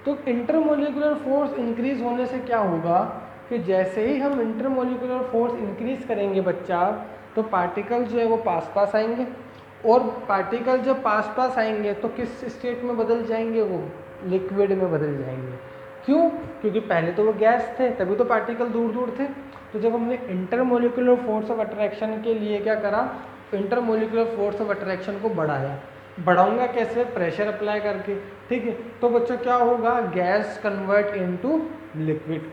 तो इंटरमोलिकुलर फोर्स इंक्रीज होने से क्या होगा कि जैसे ही हम इंटरमोलिकुलर फोर्स इंक्रीज करेंगे बच्चा, तो पार्टिकल जो है वो पास पास आएंगे, और पार्टिकल जब पास पास आएंगे तो किस स्टेट में बदल जाएंगे, वो लिक्विड में बदल जाएंगे। क्यों? क्योंकि पहले तो वो गैस थे, तभी तो पार्टिकल दूर दूर थे। तो जब हमने इंटरमोलिकुलर फोर्स ऑफ अट्रैक्शन के लिए क्या करा, इंटरमोलिकुलर फोर्स ऑफ अट्रैक्शन को बढ़ाया। बढ़ाऊंगा कैसे? प्रेशर अप्लाई करके। ठीक है, तो बच्चों क्या होगा, गैस कन्वर्ट इनटू लिक्विड।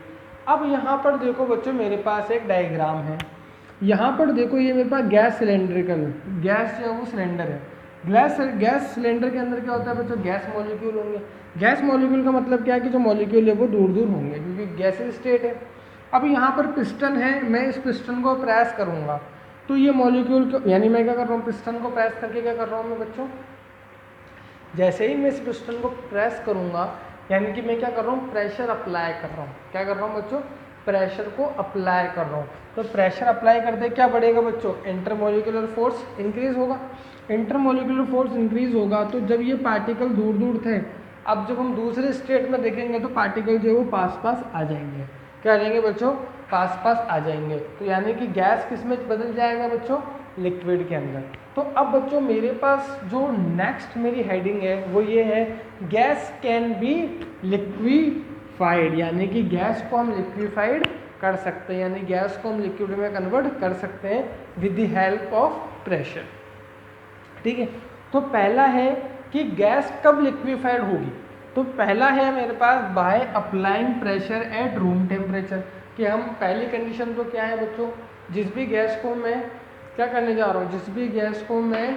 अब यहाँ पर देखो बच्चों, मेरे पास एक डायग्राम है। यहाँ पर देखो, ये मेरे पास गैस सिलेंड्रिकल, गैस जो है वो सिलेंडर है। गैस सिलेंडर के अंदर क्या होता है बच्चों, गैस मॉलिक्यूल होंगे। गैस मॉलिक्यूल का मतलब क्या है कि जो मॉलिक्यूल है वो दूर दूर होंगे, क्योंकि गैसेज स्टेट है। अब यहाँ पर पिस्टन है, मैं इस पिस्टन को प्रेस करूँगा तो ये मॉलिक्यूल, यानी मैं क्या कर रहा हूँ, पिस्टन को प्रेस करके क्या कर रहा हूँ मैं बच्चों, जैसे ही मैं इस पिस्टन को प्रेस करूँगा, यानी कि मैं क्या कर रहा हूँ, प्रेशर अप्लाई कर रहा हूँ। क्या कर रहा हूँ बच्चों, प्रेशर को अप्लाई कर रहा हूँ। तो प्रेशर अप्लाई करते क्या बढ़ेगा बच्चों, इंटरमोलिकुलर फोर्स इंक्रीज होगा। इंटरमोलिकुलर फोर्स इंक्रीज होगा तो जब ये पार्टिकल दूर दूर थे, अब जब हम दूसरे स्टेट में देखेंगे तो पार्टिकल जो है वो पास पास आ जाएंगे। क्या आ जाएंगे बच्चों, पास पास आ जाएंगे। तो यानी कि गैस किस में बदल जाएगा बच्चों, लिक्विड के अंदर। तो अब बच्चों मेरे पास जो नेक्स्ट मेरी हेडिंग है वो ये है, गैस कैन बी लिक्विफाइड, यानी कि गैस को हम लिक्विफाइड कर सकते हैं, यानी गैस को हम लिक्विड में कन्वर्ट कर सकते हैं with the help of pressure. ठीक है, तो पहला है कि गैस कब लिक्विफाइड होगी। तो पहला है मेरे पास by applying pressure at room temperature, कि हम पहली कंडीशन तो क्या है बच्चों, जिस भी गैस को मैं क्या करने जा रहा हूँ, जिस भी गैस को मैं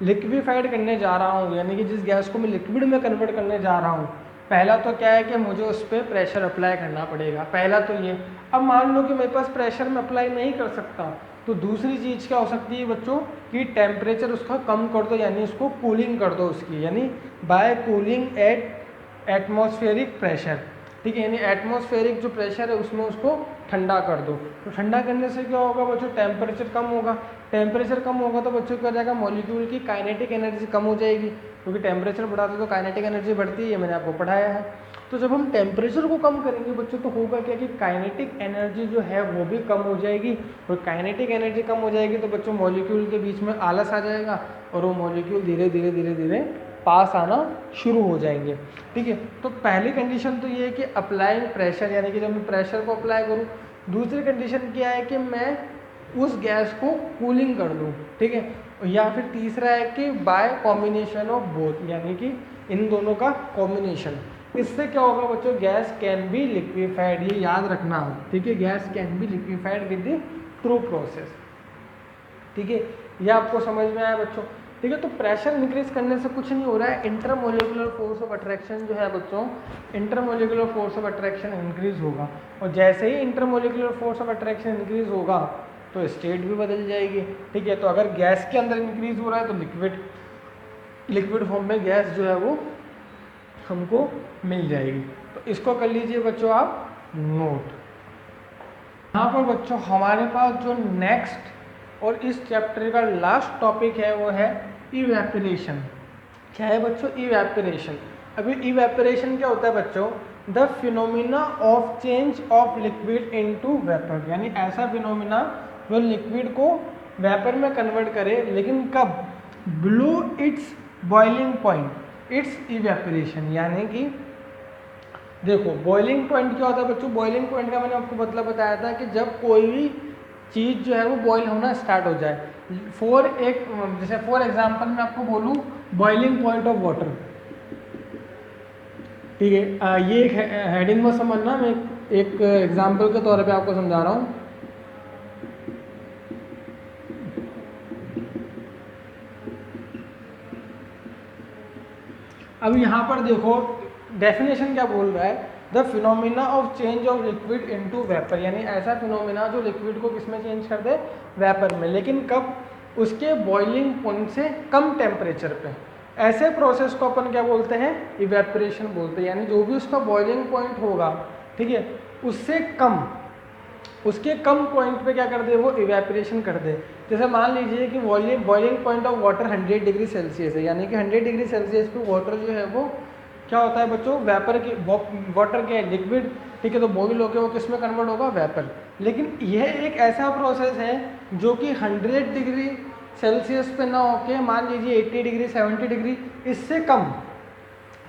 लिक्विफाइड करने जा रहा हूँ, यानी कि जिस गैस को मैं लिक्विड में कन्वर्ट करने जा रहा हूँ, पहला तो क्या है कि मुझे उस पर प्रेशर अप्लाई करना पड़ेगा। पहला तो ये। अब मान लो कि मेरे पास प्रेशर में अप्लाई नहीं कर सकता, तो दूसरी चीज़ क्या हो सकती है बच्चों, कि टेम्परेचर उसका कम कर दो, यानी उसको कूलिंग कर दो उसकी, यानी by cooling at atmospheric pressure. ठीक है, यानी एटमॉस्फेरिक जो प्रेशर है उसमें उसको ठंडा कर दो। तो ठंडा करने से क्या होगा बच्चों, टेम्परेचर कम होगा। टेम्परेचर कम होगा तो बच्चों क्या हो जाएगा, मॉलिक्यूल की काइनेटिक एनर्जी कम हो जाएगी, क्योंकि टेम्परेचर बढ़ाते तो काइनेटिक एनर्जी बढ़ती है, ये मैंने आपको पढ़ाया है। तो जब हम टेम्परेचर को कम करेंगे बच्चों, तो होगा क्या कि काइनेटिक एनर्जी जो है वो भी कम हो जाएगी, और काइनेटिक एनर्जी कम हो जाएगी तो बच्चों मॉलिक्यूल के बीच में आलस आ जाएगा, और वो मॉलिक्यूल धीरे धीरे धीरे धीरे पास आना शुरू हो जाएंगे। ठीक है, तो पहली कंडीशन तो ये है कि अप्लाइंग प्रेशर, यानी कि जब मैं प्रेशर को अप्लाई करूँ। दूसरी कंडीशन क्या है कि मैं उस गैस को कूलिंग कर दूँ। ठीक है, या फिर तीसरा है कि बाय कॉम्बिनेशन ऑफ बोथ, यानी कि इन दोनों का कॉम्बिनेशन। इससे क्या होगा बच्चों, गैस कैन बी लिक्विफाइड, ये याद रखना हो। ठीक है, gas can be liquefied with the true process. ठीक है, ये आपको समझ में आया बच्चों। ठीक है, तो प्रेशर इंक्रीज करने से कुछ नहीं हो रहा है, इंटरमोलिकुलर फोर्स ऑफ अट्रैक्शन जो है बच्चों, intermolecular force of attraction increase होगा, और जैसे ही intermolecular force of attraction increase होगा तो स्टेट भी बदल जाएगी। ठीक है, तो अगर गैस के अंदर इंक्रीज हो रहा है तो लिक्विड फॉर्म में गैस जो है वो हमको मिल जाएगी। तो इसको कर लीजिए बच्चों आप नोट। यहाँ पर बच्चों हमारे पास जो नेक्स्ट और इस चैप्टर का लास्ट टॉपिक है वो है इवेपोरेशन। क्या है बच्चों, इवेपोरेशन। अभी इवेपोरेशन क्या होता है बच्चों, the phenomena of change of liquid into vapour, यानी ऐसा फिनोमिना जो लिक्विड को वेपर में कन्वर्ट करे, लेकिन कब, below it's boiling point, it's evaporation. यानी कि देखो बॉइलिंग पॉइंट क्या होता है बच्चों, बॉइलिंग पॉइंट का मैंने आपको मतलब बताया था कि जब कोई भी चीज़ जो है वो बॉईल होना स्टार्ट हो जाए। जैसे फॉर एग्जांपल मैं आपको बोलूँ बॉइलिंग पॉइंट ऑफ वाटर। ठीक है, ये एक हेडिंग में समझना, मैं एक एग्जांपल के तौर पे आपको समझा रहा हूँ। अब यहाँ पर देखो डेफिनेशन क्या बोल रहा है, the phenomena of change of liquid into vapour, यानी ऐसा फिनोमिना जो लिक्विड को किसमें चेंज कर दे, वेपर में, लेकिन कब, उसके बॉइलिंग पॉइंट से कम टेम्परेचर पे। ऐसे प्रोसेस को अपन क्या बोलते हैं, इवेपोरेशन बोलते हैं। यानी जो भी उसका बॉइलिंग पॉइंट होगा, ठीक है, उससे कम उसके कम पॉइंट पे क्या कर दे, वो इवेपोरेशन कर दे। जैसे मान लीजिए कि boiling point of water 100 degree Celsius है, यानी कि 100 डिग्री सेल्सियस पे वाटर जो है वो क्या होता है बच्चों, वेपर की, वाटर के लिक्विड, ठीक है, तो बॉइल होकर वो किस में कन्वर्ट होगा, वेपर। लेकिन यह एक ऐसा प्रोसेस है जो कि 100 डिग्री सेल्सियस पे ना होके मान लीजिए 80 डिग्री 70 डिग्री इससे कम,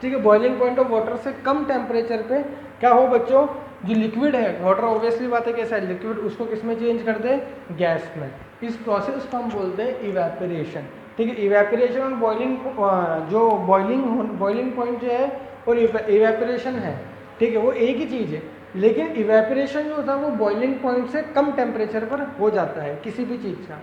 ठीक है, बॉइलिंग पॉइंट ऑफ वाटर से कम टेम्परेचर पे क्या हो बच्चों, जो लिक्विड है, वाटर ऑब्वियसली बात है कैसा है लिक्विड, उसको किस में चेंज कर दे, गैस में। इस प्रोसेस को हम बोलते हैं इवेपोरेशन, ठीक है। इवेपोरेशन और बॉइलिंग, जो बॉइलिंग पॉइंट जो है और इवेपोरेशन है, ठीक है, वो एक ही चीज़ है। लेकिन इवेपोरेशन जो होता है वो बॉइलिंग पॉइंट से कम टेम्परेचर पर हो जाता है किसी भी चीज़ का।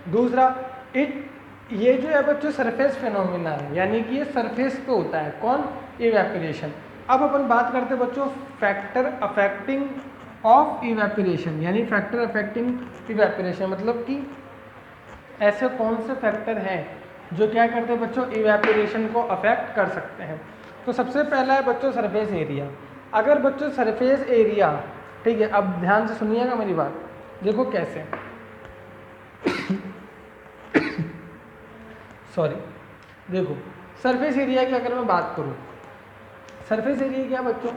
दूसरा, ये जो है बच्चों सरफेस फिनोमिना है, यानी कि ये सरफेस पे होता है, कौन, इवेपोरेशन। अब अपन बात करते हैं बच्चों फैक्टर अफेक्टिंग ऑफ इवेपोरेशन, यानी फैक्टर अफेक्टिंग इवेपोरेशन मतलब कि ऐसे कौन से फैक्टर हैं जो क्या करते हैं बच्चों, इवेपोरेशन को अफेक्ट कर सकते हैं। तो सबसे पहला है बच्चों सरफेस एरिया। अगर बच्चों सरफेस एरिया, ठीक है, अब ध्यान से सुनिएगा मेरी बात, देखो कैसे सॉरी, देखो सरफेस एरिया की अगर मैं बात करूं, सरफेस एरिया क्या बच्चों,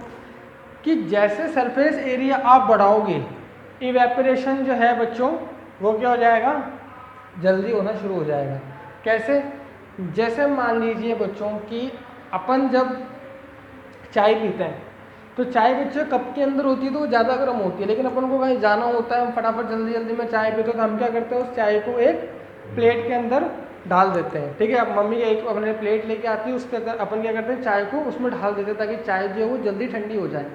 कि जैसे सरफेस एरिया आप बढ़ाओगे इवेपोरेशन जो है बच्चों वो क्या हो जाएगा, जल्दी होना शुरू हो जाएगा। कैसे, जैसे मान लीजिए बच्चों कि अपन जब चाय पीते हैं तो चाय बच्चों कप के अंदर होती है तो वो ज़्यादा गर्म होती है, लेकिन अपन को कहीं जाना होता है, हम फटाफट जल्दी जल्दी में चाय पीते हैं, तो हम क्या करते हैं, उस चाय को एक प्लेट के अंदर डाल देते हैं, ठीक है। अब मम्मी एक अपने प्लेट लेके आती है, उसके अंदर अपन क्या करते हैं, चाय को उसमें डाल देते हैं ताकि चाय जो है वो जल्दी ठंडी हो जाए।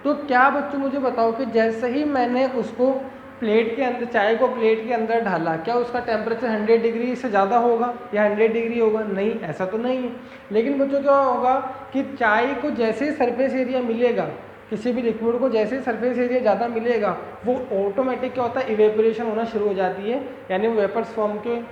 तो क्या बच्चों मुझे बताओ कि जैसे ही मैंने उसको प्लेट के अंदर, चाय को प्लेट के अंदर डाला, क्या उसका टेम्परेचर 100 डिग्री से ज़्यादा होगा या 100 डिग्री होगा, नहीं, ऐसा तो नहीं है। लेकिन बच्चों क्या होगा कि चाय को जैसे ही सरफेस एरिया मिलेगा, किसी भी लिक्विड को जैसे ही सरफेस एरिया ज़्यादा मिलेगा, वो ऑटोमेटिक क्या होता है, इवेपोरेशन होना शुरू हो जाती है, यानी वो वेपर्स फॉर्म के,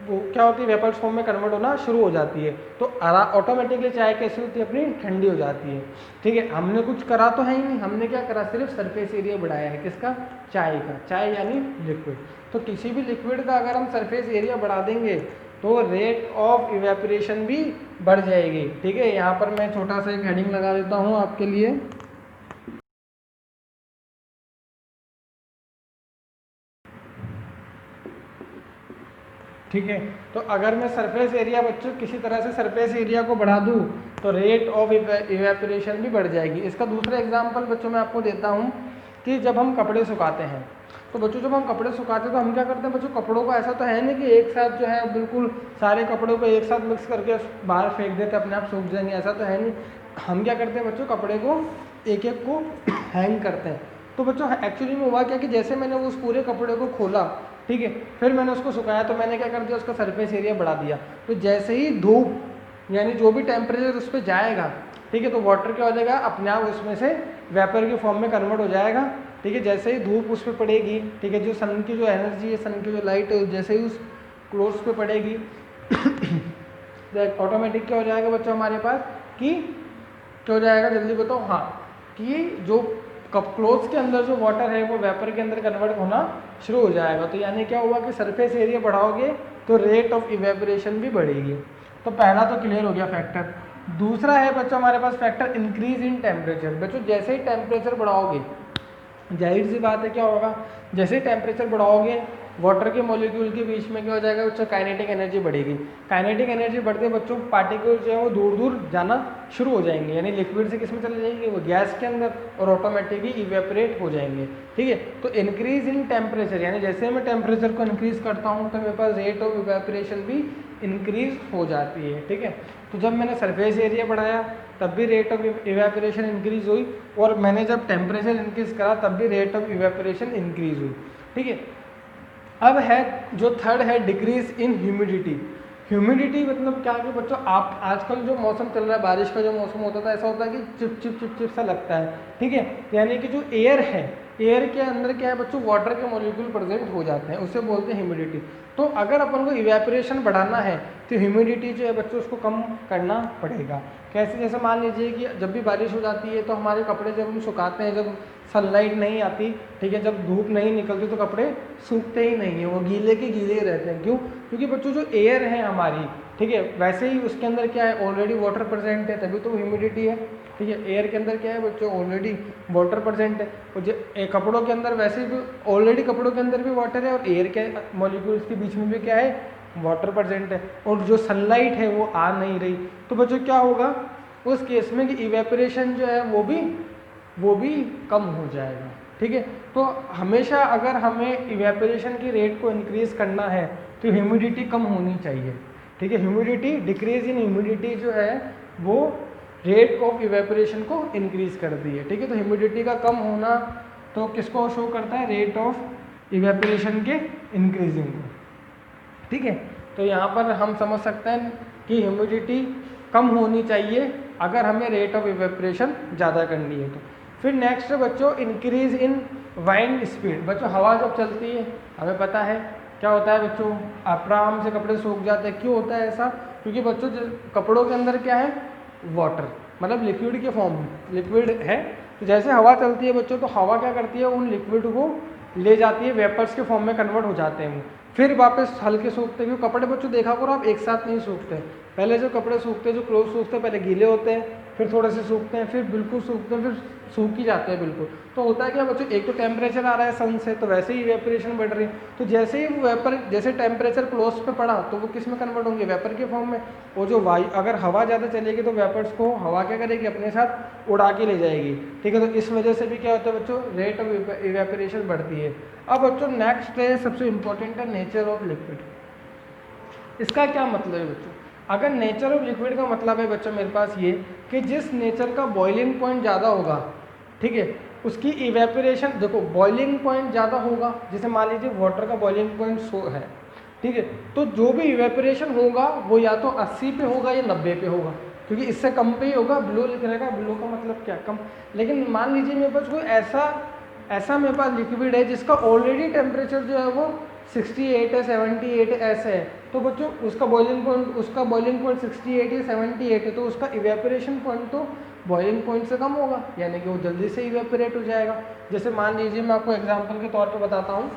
वो क्या होती है, वेपर्स फॉर्म में कन्वर्ट होना शुरू हो जाती है। तो ऑटोमेटिकली चाय कैसी होती है, अपनी ठंडी हो जाती है, ठीक है। हमने कुछ करा तो है ही नहीं, हमने क्या करा, सिर्फ सरफेस एरिया बढ़ाया है, किसका, चाय का, चाय यानी लिक्विड। तो किसी भी लिक्विड का अगर हम सरफेस एरिया बढ़ा देंगे तो रेट ऑफ इवेपोरेशन भी बढ़ जाएगी, ठीक है। यहाँ पर मैं छोटा सा एक हेडिंग लगा देता हूँ आपके लिए, ठीक है। तो अगर मैं सरफेस एरिया बच्चों किसी तरह से सरफेस एरिया को बढ़ा दूं तो रेट ऑफ इवेपोरेशन भी बढ़ जाएगी। इसका दूसरा एग्जांपल बच्चों मैं आपको देता हूं कि जब हम कपड़े सुखाते हैं, तो बच्चों जब हम कपड़े सुखाते हैं तो हम क्या करते हैं बच्चों, कपड़ों को ऐसा तो है नहीं कि एक साथ जो है बिल्कुल सारे कपड़ों को एक साथ मिक्स करके बाहर फेंक देते अपने आप सूख जाएंगे, ऐसा तो है नहीं। हम क्या करते हैं बच्चों, कपड़े को एक एक को हैंग करते हैं। तो बच्चों एक्चुअली में हुआ क्या कि जैसे मैंने उस पूरे कपड़े को खोला, ठीक है, फिर मैंने उसको सुखाया, तो मैंने क्या कर दिया, उसका सरफेस एरिया बढ़ा दिया। तो जैसे ही धूप यानी जो भी टेम्परेचर उस पर जाएगा, ठीक है, तो वाटर क्या हो जाएगा, अपने आप उसमें से वेपर के फॉर्म में कन्वर्ट हो जाएगा, ठीक है। जैसे ही धूप उस पर पड़ेगी, ठीक है, जो सन की जो एनर्जी है, सन की जो लाइट है, जैसे ही उस क्लोथ्स पे पड़ेगी तो ऑटोमेटिक क्या हो जाएगा बच्चों हमारे पास, कि क्या हो जाएगा, जल्दी बताओ, हाँ, कि जो क्लोथ्स के अंदर जो वाटर है वो वेपर के अंदर कन्वर्ट होना शुरू हो जाएगा। तो यानी क्या हुआ कि सरफेस एरिया बढ़ाओगे तो रेट ऑफ इवेपोरेशन भी बढ़ेगी। तो पहला तो क्लियर हो गया फैक्टर। दूसरा है बच्चों हमारे पास फैक्टर इंक्रीज इन टेम्परेचर। बच्चों जैसे ही टेम्परेचर बढ़ाओगे, जाहिर सी बात है क्या होगा, जैसे ही टेम्परेचर बढ़ाओगे वाटर के मॉलिक्यूल के बीच में क्या हो जाएगा बच्चों, काइनेटिक एनर्जी बढ़ेगी। काइनेटिक एनर्जी बढ़ते बच्चों पार्टिकल्स जो है वो दूर दूर जाना शुरू हो जाएंगे, यानी लिक्विड से किस में चले जाएंगे, वो गैस के अंदर, और ऑटोमेटिकली इवेपोरेट हो जाएंगे, ठीक है। तो इंक्रीज इन टेम्परेचर, यानी जैसे मैं टेम्परेचर को इंक्रीज करता हूँ तो मेरे पास रेट ऑफ इवेपोरेशन भी इंक्रीज हो जाती है, ठीक है। तो जब मैंने सरफेस एरिया बढ़ाया तब भी रेट ऑफ इवेपोरेशन इंक्रीज हुई, और मैंने जब टेम्परेचर इंक्रीज करा तब भी रेट ऑफ इवेपोरेशन इंक्रीज हुई, ठीक है। अब है जो थर्ड है डिक्रीज इन ह्यूमिडिटी। ह्यूमिडिटी मतलब क्या कि बच्चों आप आजकल जो मौसम चल रहा है, बारिश का जो मौसम होता था, ऐसा होता है कि चिप चिप सा लगता है, ठीक है। यानी कि जो एयर है एयर के अंदर क्या है बच्चों, वाटर के मॉलिक्यूल प्रेजेंट हो जाते हैं, उसे बोलते हैं ह्यूमिडिटी। तो अगर अपन को इवेपोरेशन बढ़ाना है तो ह्यूमिडिटी जो है बच्चों उसको कम करना पड़ेगा। कैसे, जैसे मान लीजिए कि जब भी बारिश हो जाती है तो हमारे कपड़े जब हम सुखाते हैं, जब सनलाइट नहीं आती, ठीक है, जब धूप नहीं निकलती तो कपड़े सूखते ही नहीं है, वो गीले के गीले ही रहते हैं। क्यों? क्योंकि बच्चों जो एयर है हमारी, ठीक है, वैसे ही उसके अंदर क्या है, ऑलरेडी वाटर प्रेजेंट है, तभी तो ह्यूमिडिटी है। ठीक है, एयर के अंदर क्या है बच्चों, ऑलरेडी वाटर प्रेजेंट है। और जो कपड़ों के अंदर वैसे भी ऑलरेडी कपड़ों के अंदर भी वाटर है, और एयर के मॉलिक्यूल्स के बीच में भी क्या है, वाटर प्रेजेंट है, और जो सनलाइट है वो आ नहीं रही। तो बच्चों क्या होगा उस केस में कि इवेपोरेशन जो है वो भी कम हो जाएगा। ठीक है, तो हमेशा अगर हमें इवेपोरेशन की रेट को इंक्रीज करना है तो ह्यूमिडिटी कम होनी चाहिए। ठीक है, ह्यूमिडिटी, डिक्रीज इन ह्यूमिडिटी जो है वो रेट ऑफ इवेपोरेशन को इंक्रीज करती है। ठीक है, तो ह्यूमिडिटी का कम होना तो किसको शो करता है, रेट ऑफ इवेपोरेशन के इंक्रीजिंग को। ठीक है, तो यहाँ पर हम समझ सकते हैं कि ह्यूमिडिटी कम होनी चाहिए अगर हमें रेट ऑफ इवेपोरेशन ज़्यादा करनी है तो। फिर नेक्स्ट बच्चों, इंक्रीज इन वाइंड स्पीड। बच्चों हवा जब चलती है हमें पता है क्या होता है बच्चों, आराम से कपड़े सूख जाते हैं। क्यों होता है ऐसा? क्योंकि बच्चों कपड़ों के अंदर क्या है, वाटर, मतलब लिक्विड के फॉर्म में लिक्विड है। तो जैसे हवा चलती है बच्चों, तो हवा क्या करती है, उन लिक्विड को ले जाती है, वेपर्स के फॉर्म में कन्वर्ट हो जाते हैं वो, फिर वापस हल्के सूखते हैं। कपड़े बच्चों देखा करो आप, एक साथ नहीं सूखते। पहले जो कपड़े सूखते हैं, जो क्लोथ सूखते हैं, पहले गीले होते हैं, फिर थोड़े से सूखते हैं, फिर बिल्कुल सूखते हैं, फिर सूख ही जाते हैं बिल्कुल। तो होता है क्या बच्चों, एक तो टेम्परेचर आ रहा है सन से, तो वैसे ही इवेपोरेशन बढ़ रही है। तो जैसे ही वो वेपर, जैसे टेम्परेचर क्लोथ पे पड़ा तो वो किस में कन्वर्ट होंगे, वेपर के फॉर्म में। और जो वायु, अगर हवा ज़्यादा चलेगी तो वेपर्स को हवा क्या करेगी, अपने साथ उड़ा के ले जाएगी। ठीक है, तो इस वजह से भी क्या होता है बच्चों, रेट ऑफ इवेपोरेशन बढ़ती है। अब बच्चों नेक्स्ट है, सबसे इंपॉर्टेंट है नेचर ऑफ लिक्विड। इसका क्या मतलब है बच्चों? अगर नेचर ऑफ लिक्विड का मतलब है बच्चों मेरे पास ये कि जिस नेचर का बॉइलिंग पॉइंट ज़्यादा होगा, ठीक है, उसकी इवेपोरेशन, देखो बॉइलिंग पॉइंट ज़्यादा होगा, जैसे मान लीजिए वाटर का बॉइलिंग पॉइंट 100 है, ठीक है, तो जो भी इवेपोरेशन होगा वो या तो 80 पे होगा या 90 पे होगा, क्योंकि इससे कम पे ही होगा। ब्लो लिख रहेगा, ब्लो का मतलब क्या, कम। लेकिन मान लीजिए मेरे पास कोई ऐसा मेरे पास लिक्विड है जिसका ऑलरेडी टेम्परेचर जो है वो 68 है, 78 ऐसे है, तो बच्चों उसका बॉइलिंग पॉइंट 68 या 78 है, तो उसका इवेपोरेशन पॉइंट तो बॉइलिंग पॉइंट से कम होगा, यानी कि वो जल्दी से इवेपोरेट हो जाएगा। जैसे मान लीजिए मैं आपको एग्जांपल के तौर पे बताता हूँ,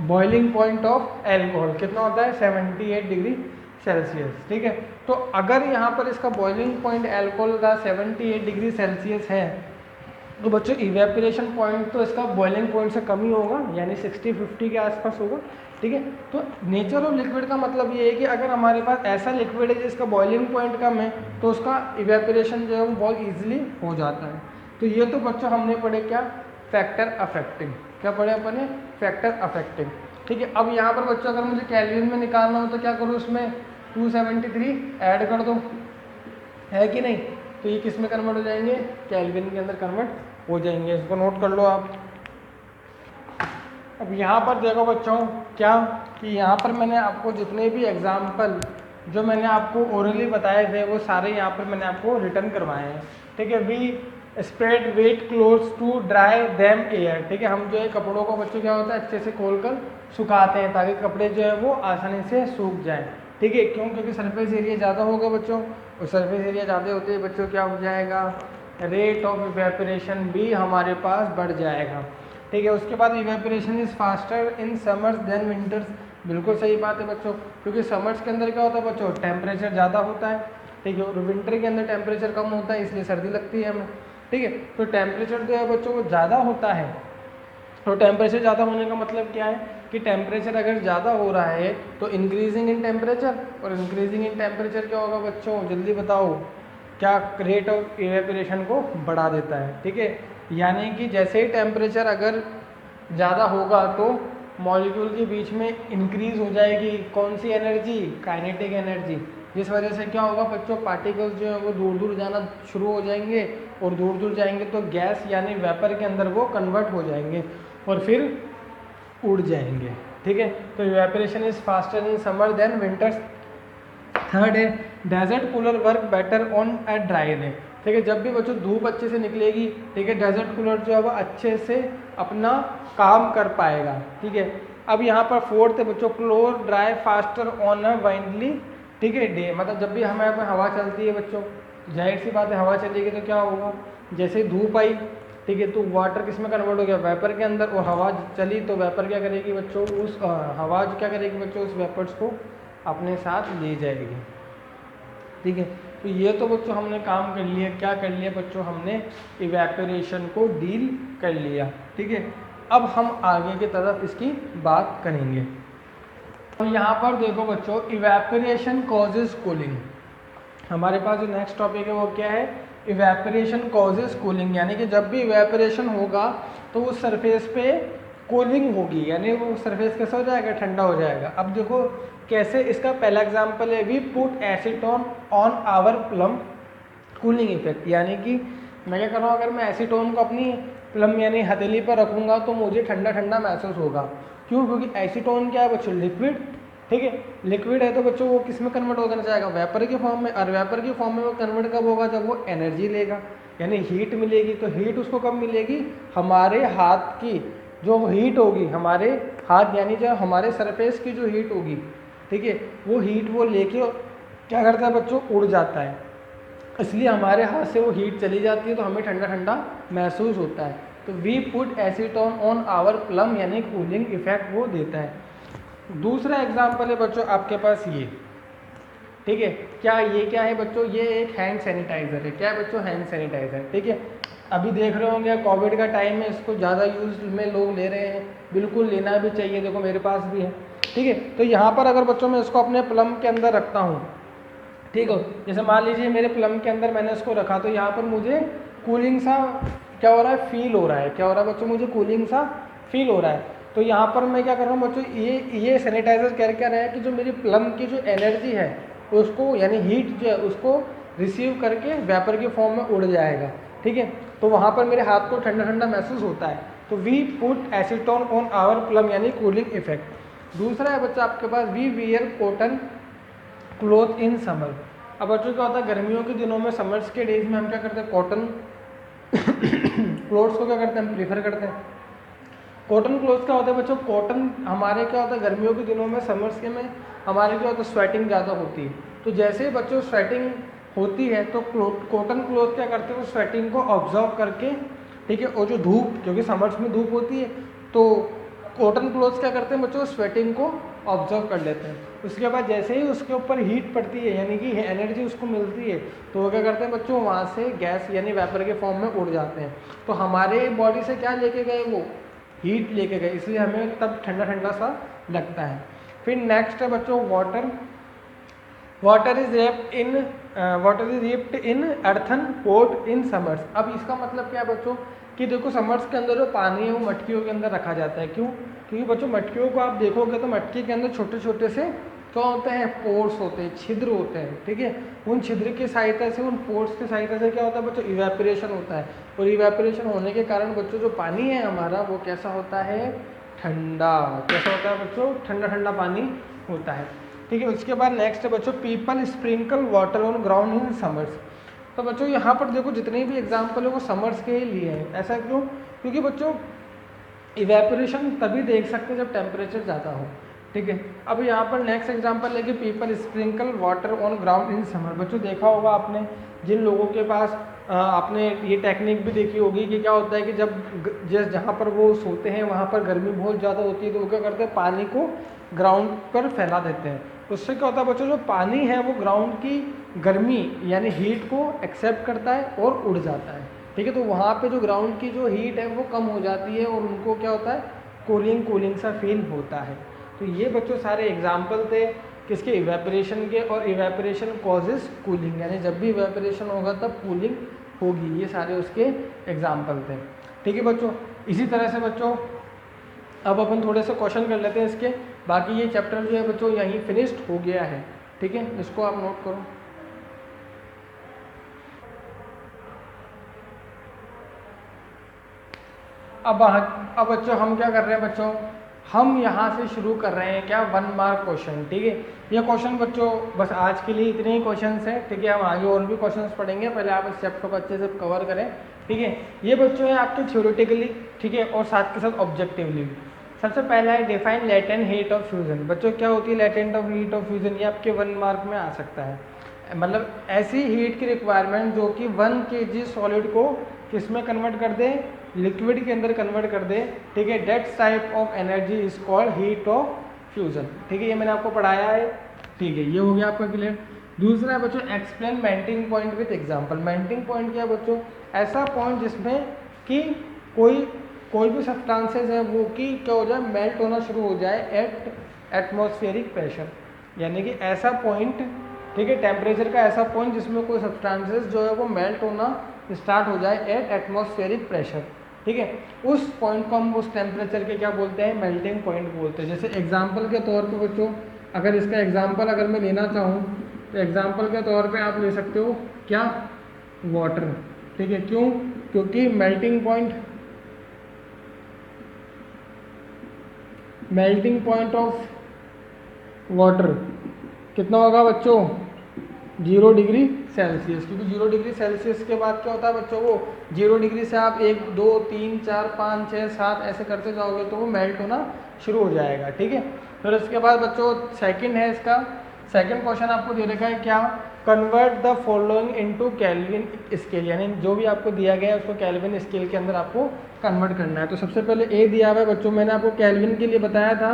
बॉइलिंग पॉइंट ऑफ एल्कोहल कितना होता है, 78 डिग्री सेल्सियस। ठीक है, तो अगर यहाँ पर इसका बॉइलिंग पॉइंट एल्कोहल का 78 डिग्री सेल्सियस है, तो बच्चों इवेपोरेशन पॉइंट तो इसका बॉइलिंग पॉइंट से कम ही होगा, यानी 60-50 के आसपास होगा। ठीक है, तो नेचर ऑफ लिक्विड का मतलब ये है कि अगर हमारे पास ऐसा लिक्विड है जिसका बॉइलिंग पॉइंट कम है, तो उसका इवेपोरेशन जो है वो बहुत ईजिली हो जाता है। तो ये तो बच्चों हमने पढ़े क्या, फैक्टर अफेक्टिंग। क्या पढ़े अपन ने, फैक्टर अफेक्टिंग। ठीक है, अब यहाँ पर बच्चों अगर मुझे केल्विन में निकालना हो तो क्या करूँ, उसमें 273 ऐड कर दो, है कि नहीं। तो ये किस में कन्वर्ट हो जाएंगे, केल्विन के अंदर कन्वर्ट हो जाएंगे। इसको नोट कर लो आप। अब यहाँ पर देखो बच्चों क्या, कि यहाँ पर मैंने आपको जितने भी एग्जाम्पल जो मैंने आपको ओरली बताए थे वो सारे यहाँ पर मैंने आपको रिटर्न करवाए हैं। ठीक है, we spread wet clothes to dry them air. ठीक है, हम जो है कपड़ों को बच्चों क्या होता है अच्छे से खोल कर सुखाते हैं ताकि कपड़े जो है वो आसानी से सूख जाएं। ठीक है, क्यों, क्योंकि सरफेस एरिया ज़्यादा होगा बच्चों, और सरफेस एरिया ज़्यादा होते ही बच्चों क्या हो जाएगा, रेट ऑफ इवेपोरेशन भी हमारे पास बढ़ जाएगा। ठीक है, उसके बाद evaporation is faster in summers than winters. बिल्कुल सही बात है बच्चों, क्योंकि समर्स के अंदर क्या होता है बच्चों, टेम्परेचर ज़्यादा होता है। ठीक है, और विंटर के अंदर टेम्परेचर कम होता है, इसलिए सर्दी लगती है हमें। ठीक है, तो टेम्परेचर जो है बच्चों वो ज़्यादा होता है। तो टेम्परेचर ज़्यादा होने का मतलब क्या है कि टेम्परेचर अगर ज़्यादा हो रहा है तो इंक्रीजिंग इन टेम्परेचर, और इंक्रीजिंग इन टेम्परेचर क्या होगा बच्चों, जल्दी बताओ, क्या रेट ऑफ इवेपोरेशन को बढ़ा देता है। ठीक है, यानी कि जैसे ही टेम्परेचर अगर ज़्यादा होगा तो मॉलिक्यूल के बीच में इंक्रीज हो जाएगी कौन सी एनर्जी, काइनेटिक एनर्जी, जिस वजह से क्या होगा बच्चों, पार्टिकल्स जो है वो दूर दूर जाना शुरू हो जाएंगे, और दूर दूर जाएंगे तो गैस यानी वेपर के अंदर वो कन्वर्ट हो जाएंगे, और फिर उड़ जाएंगे। ठीक है, तो evaporation is faster in summer than winters. Third है desert cooler work better on a dry day. ठीक है, जब भी बच्चों धूप अच्छे से निकलेगी, ठीक है, डेजर्ट कूलर जो है वो अच्छे से अपना काम कर पाएगा। ठीक है, अब यहाँ पर फोर्थ है बच्चों क्लोर ड्राई फास्टर ऑन अ वाइंडली, ठीक है, डे। मतलब जब भी हमारे यहाँ पर हवा चलती है बच्चों, जाहिर सी बात है हवा चलेगी तो क्या होगा, जैसे ही धूप आई, ठीक है, तो वाटर किस में कन्वर्ट हो गया, वेपर के अंदर, और हवा चली तो वेपर क्या करेगी बच्चों, उस हवा क्या करेगी बच्चों, उस वेपर्स को अपने साथ ले जाएगी। ठीक है, तो ये तो बच्चों हमने काम कर लिया, क्या कर लिया बच्चों, हमने इवेपोरेशन को डील कर लिया। ठीक है, अब हम आगे की तरफ इसकी बात करेंगे। तो यहाँ पर देखो बच्चों, इवेपोरेशन कॉजेज कूलिंग। हमारे पास जो नेक्स्ट टॉपिक है वो क्या है, इवेपोरेशन कॉजेज कूलिंग, यानी कि जब भी इवेपोरेशन होगा तो उस सरफेस पे कूलिंग होगी, यानी वो सरफेस कैसा हो जाएगा, ठंडा हो जाएगा। अब देखो कैसे, इसका पहला एग्जांपल है we put acetone on our palm cooling effect, यानी कि मैं क्या कर रहा हूँ, अगर मैं एसीटोन को अपनी प्लम यानी हथेली पर रखूँगा तो मुझे ठंडा ठंडा महसूस होगा। क्यों, क्योंकि एसीटोन क्या है बच्चों, लिक्विड। ठीक है, लिक्विड है तो बच्चों वो किस में कन्वर्ट होना चाहेगा, वेपर के फॉर्म में, और वेपर के फॉर्म में वो कन्वर्ट कब होगा, जब वो एनर्जी लेगा, यानी हीट मिलेगी। तो हीट उसको कब मिलेगी, हमारे हाथ की जो हीट होगी, हमारे हाथ यानी जो हमारे सरफेस की जो हीट होगी, ठीक है, वो हीट वो लेके क्या करता है बच्चों, उड़ जाता है, इसलिए हमारे हाथ से वो हीट चली जाती है तो हमें ठंडा ठंडा महसूस होता है। तो we put acetone on our palm, यानी कूलिंग इफेक्ट वो देता है। दूसरा एग्जाम्पल है बच्चों आपके पास ये, ठीक है, ये क्या है बच्चों, ये एक हैंड सैनिटाइजर है। क्या है बच्चों, हैंड सैनिटाइजर। ठीक है, अभी देख रहे होंगे कोविड का टाइम है, इसको ज़्यादा यूज़ में लोग ले रहे हैं, बिल्कुल लेना भी चाहिए, देखो मेरे पास भी है। ठीक है, तो यहाँ पर अगर बच्चों मैं इसको अपने प्लम के अंदर रखता हूँ, ठीक है, जैसे मान लीजिए मेरे प्लम के अंदर मैंने इसको रखा, तो यहाँ पर मुझे कूलिंग सा क्या हो रहा है, फील हो रहा है। क्या हो रहा है बच्चों, मुझे कूलिंग सा फील हो रहा है। तो यहाँ पर मैं क्या कर रहा हूँ बच्चों, ये सैनिटाइजर क्या रहा है कि जो मेरी प्लम की जो एनर्जी है उसको, यानी हीट जो है उसको रिसीव करके वेपर के फॉर्म में उड़ जाएगा। ठीक है, तो वहाँ पर मेरे हाथ को ठंडा ठंडा महसूस होता है। तो we put acetone on our palm, यानी कूलिंग इफेक्ट। दूसरा है बच्चा आपके पास we wear cotton cloth in summer. अब बच्चों क्या होता है, गर्मियों के दिनों में, समर्स के डेज में हम क्या करते हैं, कॉटन क्लोथ्स को क्या करते हैं, हम प्रीफर करते हैं। कॉटन क्लोथ्स क्या होता है बच्चों, कॉटन हमारे क्या होता है गर्मियों के दिनों में, समर्स के में हमारे क्या होता है, स्वेटिंग ज़्यादा होती है। तो जैसे ही बच्चों स्वेटिंग होती है तो कॉटन क्लोथ क्या करते हैं, वो स्वेटिंग को ऑब्जर्व करके, ठीक है, और जो धूप, क्योंकि समर्स में धूप होती है, तो कॉटन क्लोथ्स क्या करते हैं बच्चों, स्वेटिंग को ऑब्जर्व कर लेते हैं। उसके बाद जैसे ही उसके ऊपर हीट पड़ती है, यानी कि एनर्जी उसको मिलती है, तो वो क्या करते हैं बच्चों, वहाँ से गैस यानी वेपर के फॉर्म में उड़ जाते हैं। तो हमारे बॉडी से क्या लेके गए, वो हीट लेके गए, इसलिए हमें तब ठंडा ठंडा सा लगता है। फिर नेक्स्ट है बच्चों water. Water is wrapped in earthen pot in summers. अब इसका मतलब क्या है बच्चों, कि देखो समर्स के अंदर जो पानी है वो मटकियों के अंदर रखा जाता है। क्यों, क्योंकि बच्चों मटकियों को आप देखोगे तो मटकी के अंदर छोटे छोटे से क्या होते हैं, पोर्स होते हैं, छिद्र होते हैं। ठीक है, उन छिद्र की सहायता से, उन पोर्स की सहायता से क्या होता है बच्चों, इवेपोरेशन होता है। और इवेपोरेशन होने के कारण बच्चों जो पानी है हमारा वो कैसा होता है, ठंडा। कैसा होता है बच्चों, ठंडा ठंडा पानी होता है। ठीक है, उसके बाद नेक्स्ट है बच्चों people sprinkle water on ground in summers. तो बच्चों यहाँ पर देखो जितने भी एग्जाम्पल है वो समर्स के लिए हैं। ऐसा क्यों, क्योंकि बच्चों इवेपोरेशन तभी देख सकते हैं जब टेम्परेचर ज़्यादा हो। ठीक है, अब यहाँ पर नेक्स्ट एग्जांपल है कि people sprinkle water on ground in summer. बच्चों देखा होगा आपने, जिन लोगों के पास आपने ये टेक्निक भी देखी होगी कि क्या होता है कि जब जहाँ पर वो सोते हैं वहाँ पर गर्मी बहुत ज़्यादा होती है, तो वो क्या करते हैं, पानी को ग्राउंड पर फैला देते हैं। उससे क्या होता है बच्चों, जो पानी है वो ग्राउंड की गर्मी यानी हीट को एक्सेप्ट करता है और उड़ जाता है। ठीक है, तो वहाँ पे जो ग्राउंड की जो हीट है वो कम हो जाती है और उनको क्या होता है, कूलिंग सा फील होता है। तो ये बच्चों सारे एग्जाम्पल थे किसके, इवेपोरेशन के। और इवेपोरेशन कॉजेस कूलिंग, यानी जब भी इवेपोरेशन होगा तब कूलिंग होगी। ये सारे उसके एग्जाम्पल थे। ठीक है बच्चों, इसी तरह से बच्चों अब अपन थोड़े से क्वेश्चन कर लेते हैं इसके। बाकी ये चैप्टर जो है बच्चों यहीं फिनिश्ड हो गया है। ठीक है, इसको आप नोट करो। अब बच्चों हम क्या कर रहे हैं बच्चों, हम यहाँ से शुरू कर रहे हैं क्या 1 मार्क क्वेश्चन। ठीक है, ये क्वेश्चन बच्चों बस आज के लिए इतने ही क्वेश्चंस हैं। ठीक है, हम आगे और भी क्वेश्चंस पढ़ेंगे, पहले आप इस चैप्टर को अच्छे से कवर करें। ठीक है, ये बच्चों है आपके थ्योरेटिकली, ठीक है, और साथ के साथ ऑब्जेक्टिवली भी। सबसे पहला है define latent heat of fusion. बच्चों क्या होती है latent of heat of fusion, ये आपके 1 मार्क में आ सकता है। मतलब ऐसी हीट की रिक्वायरमेंट जो कि 1 kg सॉलिड को किस में कन्वर्ट कर दे, लिक्विड के अंदर कन्वर्ट कर दे। ठीक है, that type of energy is called heat of fusion. ठीक है, ये मैंने आपको पढ़ाया है। ठीक है, ये हो गया आपका क्लियर। दूसरा है बच्चों explain melting point with example. Melting point क्या है बच्चों, ऐसा पॉइंट जिसमें कि कोई भी सब्सटेंसेस है वो कि क्या हो जाए, मेल्ट होना शुरू हो जाए एट एटमॉस्फेरिक प्रेशर। यानी कि ऐसा पॉइंट, ठीक है, टेम्परेचर का ऐसा पॉइंट जिसमें कोई सब्सटेंसेस जो है वो मेल्ट होना स्टार्ट हो जाए एट एटमॉस्फेरिक प्रेशर। ठीक है, उस पॉइंट को हम उस टेम्परेचर के क्या बोलते हैं, मेल्टिंग पॉइंट बोलते हैं। जैसे एग्जांपल के तौर पे बच्चों, अगर इसका एग्जांपल अगर मैं लेना चाहूँ तो एग्जांपल के तौर पे आप ले सकते हो क्या, वाटर। ठीक है, क्यों, क्योंकि मेल्टिंग पॉइंट ऑफ वाटर कितना होगा बच्चों, 0 डिग्री सेल्सियस। क्योंकि 0 डिग्री सेल्सियस के बाद क्या होता है बच्चों, वो 0 डिग्री से आप 1 2 3 4 5 6 7 ऐसे करते जाओगे तो वो मेल्ट होना शुरू हो जाएगा। ठीक है, फिर उसके बाद बच्चों सेकंड है, इसका सेकंड क्वेश्चन आपको दे रखा है क्या, convert the following into kelvin scale. यानी जो भी आपको दिया गया है उसको केल्विन स्केल के अंदर आपको कन्वर्ट करना है। तो सबसे पहले ए दिया हुआ है बच्चों, मैंने आपको केल्विन के लिए बताया था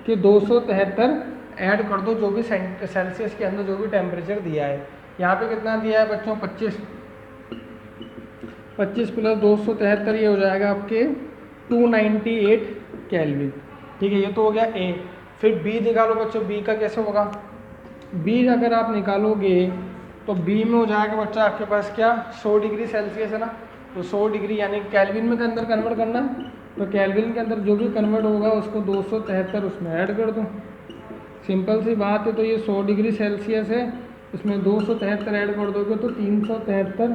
कि 273 ऐड कर दो जो भी सेल्सियस के अंदर जो भी टेम्परेचर दिया है। यहाँ पे कितना दिया है बच्चों, 25 प्लस 273 ये हो जाएगा आपके 298 केल्विन। ठीक है, ये तो हो गया ए। फिर बी निकालो बच्चों, बी का कैसे होगा, बी अगर आप निकालोगे तो बी में हो जाएगा बच्चा आपके पास क्या, 100 डिग्री सेल्सियस है ना, तो 100 डिग्री यानी केल्विन में के अंदर कन्वर्ट करना है, तो केल्विन के अंदर जो भी कन्वर्ट होगा उसको 273 उसमें ऐड कर दो। सिंपल सी बात है। तो ये 100 डिग्री सेल्सियस है, इसमें 273 ऐड कर दोगे तो 373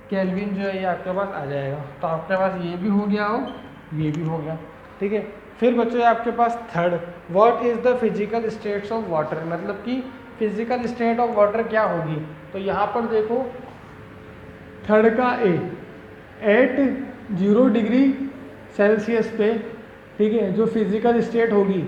केल्विन जो है ये आपके पास आ जाएगा। तो आपके पास ये भी हो गया और ये भी हो गया। ठीक है, फिर बच्चों ये आपके पास third, what is the physical states of water. मतलब कि फिजिकल स्टेट ऑफ वाटर क्या होगी। तो यहाँ पर देखो थर्ड का ए, एट 0 डिग्री सेल्सियस पे, ठीक है, जो फिजिकल स्टेट होगी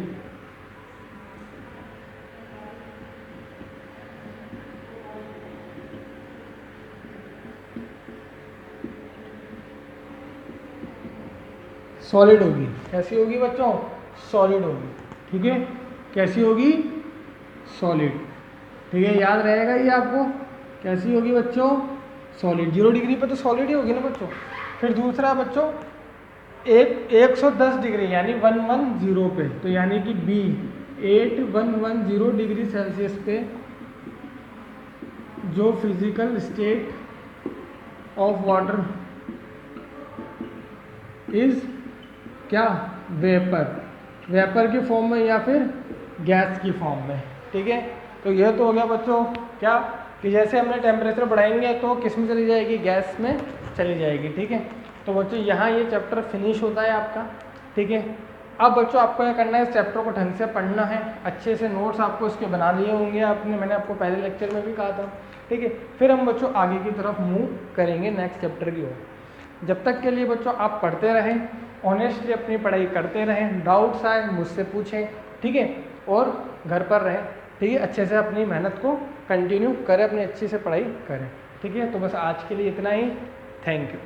सॉलिड होगी। कैसी होगी बच्चों, सॉलिड होगी। ठीक है, कैसी होगी, सॉलिड। ठीक है, याद रहेगा ये आपको, कैसी होगी बच्चों, सॉलिड। 0 डिग्री पे तो सॉलिड ही होगी ना बच्चों। फिर दूसरा बच्चों 110 डिग्री यानी 110 पे, तो यानी कि बी 8110 डिग्री सेल्सियस पे जो physical state of water is क्या, वेपर के फॉर्म में या फिर गैस की फॉर्म में। ठीक है, तो यह तो हो गया बच्चों क्या, कि जैसे हमने टेम्परेचर बढ़ाएंगे तो किस में चली जाएगी, गैस में चली जाएगी। ठीक है, तो बच्चों यहाँ ये चैप्टर फिनिश होता है आपका। ठीक है, अब बच्चों आपको क्या करना है, इस चैप्टर को ढंग से पढ़ना है, अच्छे से नोट्स आपको इसके बना लिए होंगे आपने, मैंने आपको पहले लेक्चर में भी कहा था। ठीक है, फिर हम बच्चों आगे की तरफ मूव करेंगे नेक्स्ट चैप्टर की ओर। जब तक के लिए बच्चों आप पढ़ते रहें, ऑनेस्टली अपनी पढ़ाई करते रहें, डाउट्स आए मुझसे पूछें। ठीक है, और घर पर रहें। ठीक है, अच्छे से अपनी मेहनत को कंटिन्यू करें, अपनी अच्छी से पढ़ाई करें। ठीक है, तो बस आज के लिए इतना ही। Thank you.